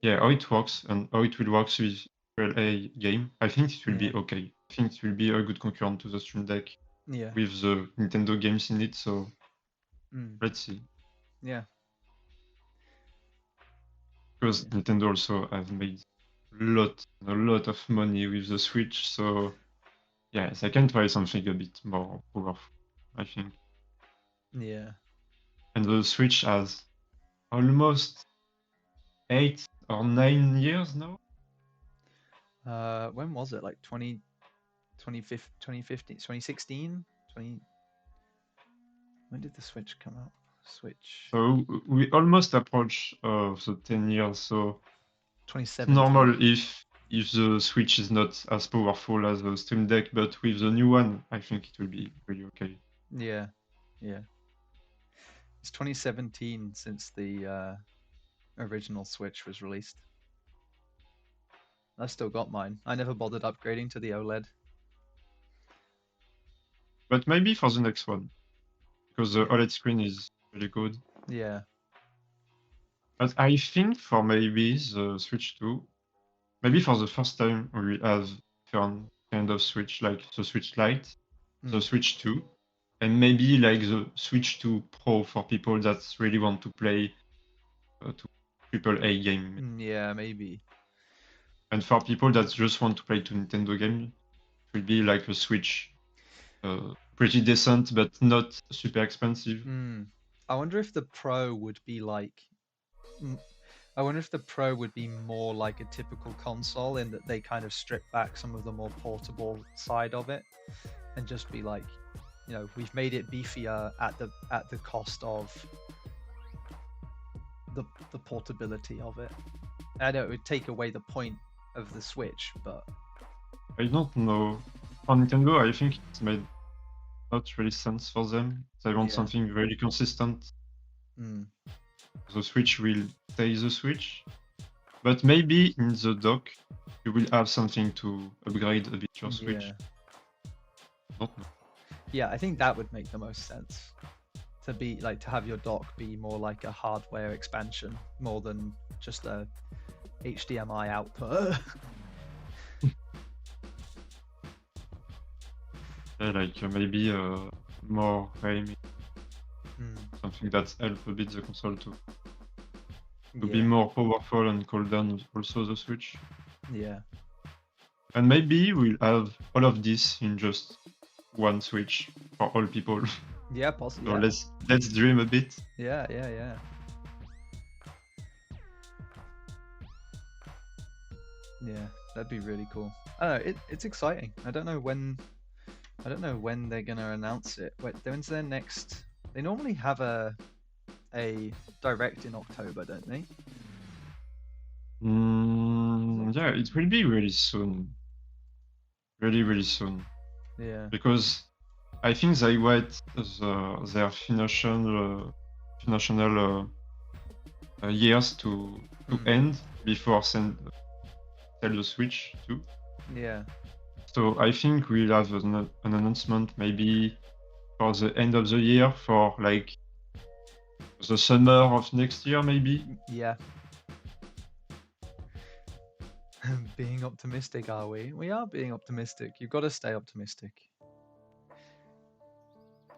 it works and how it will work with a game. I think it will Yeah. be okay. I think it will be a good concurrent to the Stream Deck Yeah. with the Nintendo games in it. So Mm. let's see. Yeah. Because Nintendo also have made a lot of money with the Switch, so yes, I can try something a bit more powerful, I think. Yeah. And the Switch has almost 8 or 9 years now. When was it? Like 2015, 2016? When did the Switch come out? Switch. So we almost approach the 10 years, so it's 2017. normal if the Switch is not as powerful as the Stream Deck, but with the new one, I think it will be really okay. Yeah. Yeah. It's 2017 since the original Switch was released. I've still got mine. I never bothered upgrading to the OLED. But maybe for the next one, because the OLED screen is really good. Yeah. But I think for maybe the Switch 2, maybe for the first time we will have kind of Switch like the Switch Lite, the Mm. Switch 2, and maybe like the Switch 2 Pro for people that really want to play to AAA game. Yeah, maybe. And for people that just want to play to Nintendo game, it will be like a Switch, pretty decent but not super expensive. I wonder if the Pro would be like. I wonder if the Pro would be more like a typical console in that they kind of strip back some of the more portable side of it, and just be like, we've made it beefier at the cost of the portability of it. I know it would take away the point of the Switch, but I don't know. For Nintendo, I think it's made not really sense for them. They want Yeah. something very consistent. The Switch will stay the Switch, but maybe in the dock you will have something to upgrade a bit your Switch. Yeah. Don't know. Yeah, I think that would make the most sense. To have your dock be more like a hardware expansion more than just a HDMI output. Yeah, like maybe more aiming, Mm. something that help a bit the console to Yeah. be more powerful and cool down also the Switch. Yeah. And maybe we'll have all of this in just one Switch for all people. Yeah, possibly. So Yeah. let's dream a bit. Yeah. Yeah, that'd be really cool. I don't know. It's exciting. I don't know when. I don't know when they're gonna announce it. When's their next? They normally have a direct in October, don't they? Yeah, it will be really soon. Really, really soon. Yeah. Because I think they wait their financial years to Mm. end before sell the Switch too. Yeah. So I think we'll have an announcement maybe for the end of the year, for like the summer of next year, maybe. Yeah. Being optimistic, are we? We are being optimistic. You've got to stay optimistic.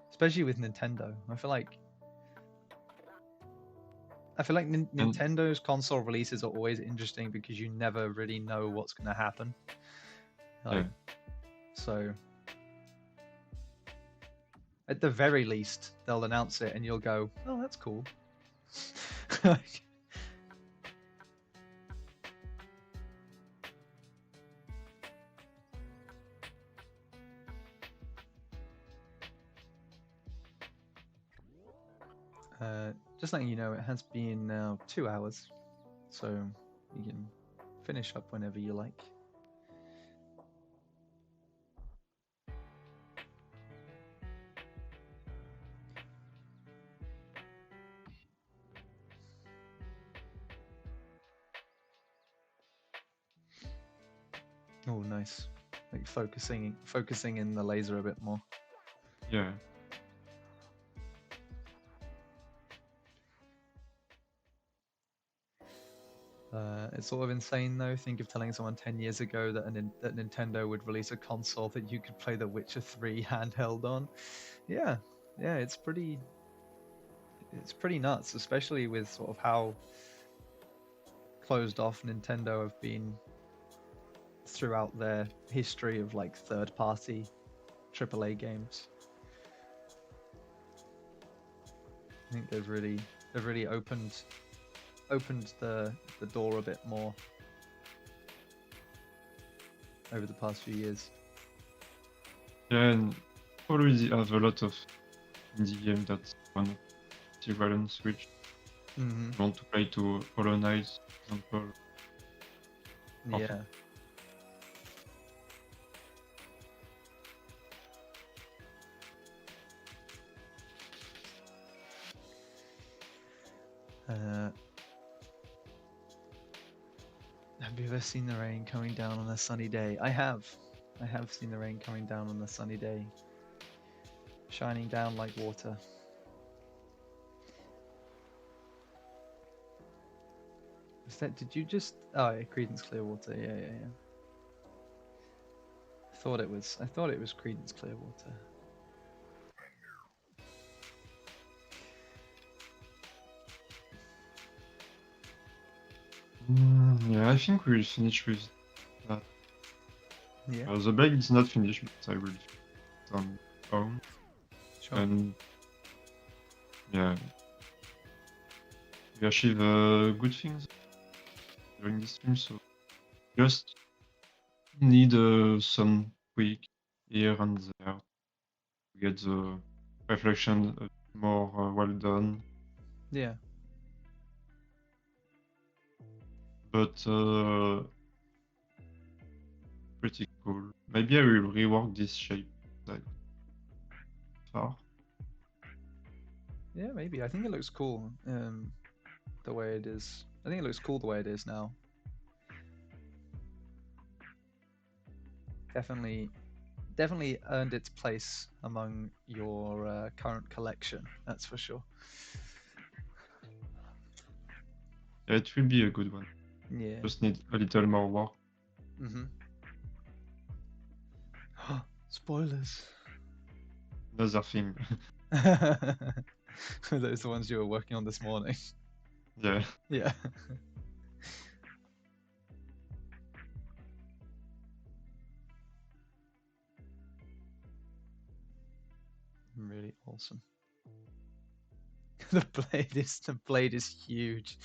Especially with Nintendo. I feel like And Nintendo's console releases are always interesting because you never really know what's going to happen. yeah, Like, so at the very least, they'll announce it and you'll go, "Oh, that's cool." Like, just letting you know, it has been now 2 hours, so you can finish up whenever you like. Oh, nice. Like focusing in the laser a bit more. yeah. It's sort of insane though. Think of telling someone 10 years ago that that Nintendo would release a console that you could play The Witcher 3 handheld on. Yeah, yeah, it's pretty nuts, especially with sort of how closed off Nintendo have been throughout their history of like third-party AAA games. I think they've really opened the door a bit more over the past few years. Yeah, and already have a lot of indie game that want to well on Switch. Mm-hmm. Want to play to Hollow Knight, for example. Yeah. Have you ever seen the rain coming down on a sunny day? I have. I have seen the rain coming down on a sunny day, shining down like water. Did you just? Oh, yeah, Credence Clearwater. Yeah, yeah, yeah. I thought it was Credence Clearwater. Yeah, I think we'll finish with that. Yeah, The bag is not finished, but I will finish it on own. sure. And yeah, we achieve good things during this stream, so just need some tweak here and there to get the reflection a bit more well done. Yeah, But pretty cool. Maybe I will rework this shape like far. yeah, maybe. I think it looks cool. The way it is. I think it looks cool the way it is now. Definitely earned its place among your current collection. That's for sure. Yeah, it will be a good one. Yeah. Just need a little more work. Mm-hmm. Spoilers. Another thing. Those the ones you were working on this morning. Yeah. Yeah. Really awesome. The blade is huge.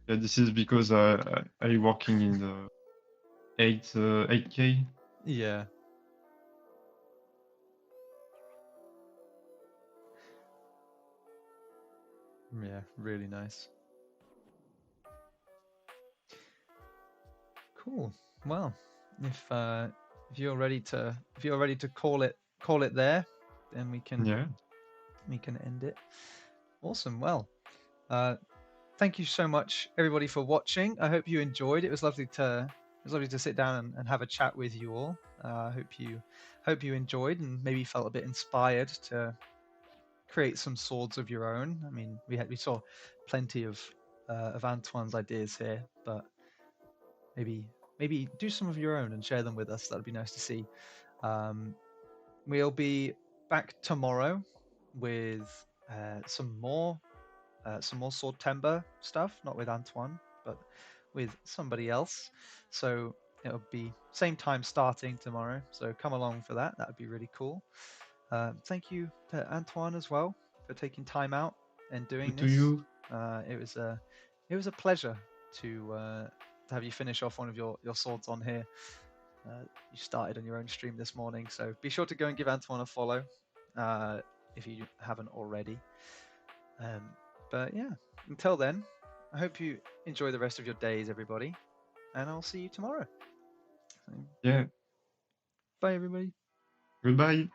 Yeah, this is because I working in the 8K. Yeah. Yeah, really nice. Cool. Well, if you're ready to call it there, then we can Yeah. end it. Awesome. Well, uh, thank you so much, everybody, for watching. I hope you enjoyed. It was lovely to sit down and have a chat with you all. Hope you enjoyed and maybe felt a bit inspired to create some swords of your own. I mean, we saw plenty of Antoine's ideas here, but maybe do some of your own and share them with us. That'd be nice to see. Um, we'll be back tomorrow with some more Swordtember stuff, not with Antoine, but with somebody else. So it'll be same time starting tomorrow. So come along for that. That would be really cool. Thank you to Antoine as well for taking time out and doing To this. you. It was a pleasure to have you finish off one of your swords on here. You started on your own stream this morning, so be sure to go and give Antoine a follow if you haven't already. But yeah, until then, I hope you enjoy the rest of your days, everybody, and I'll see you tomorrow. So, Yeah. bye, everybody. Goodbye.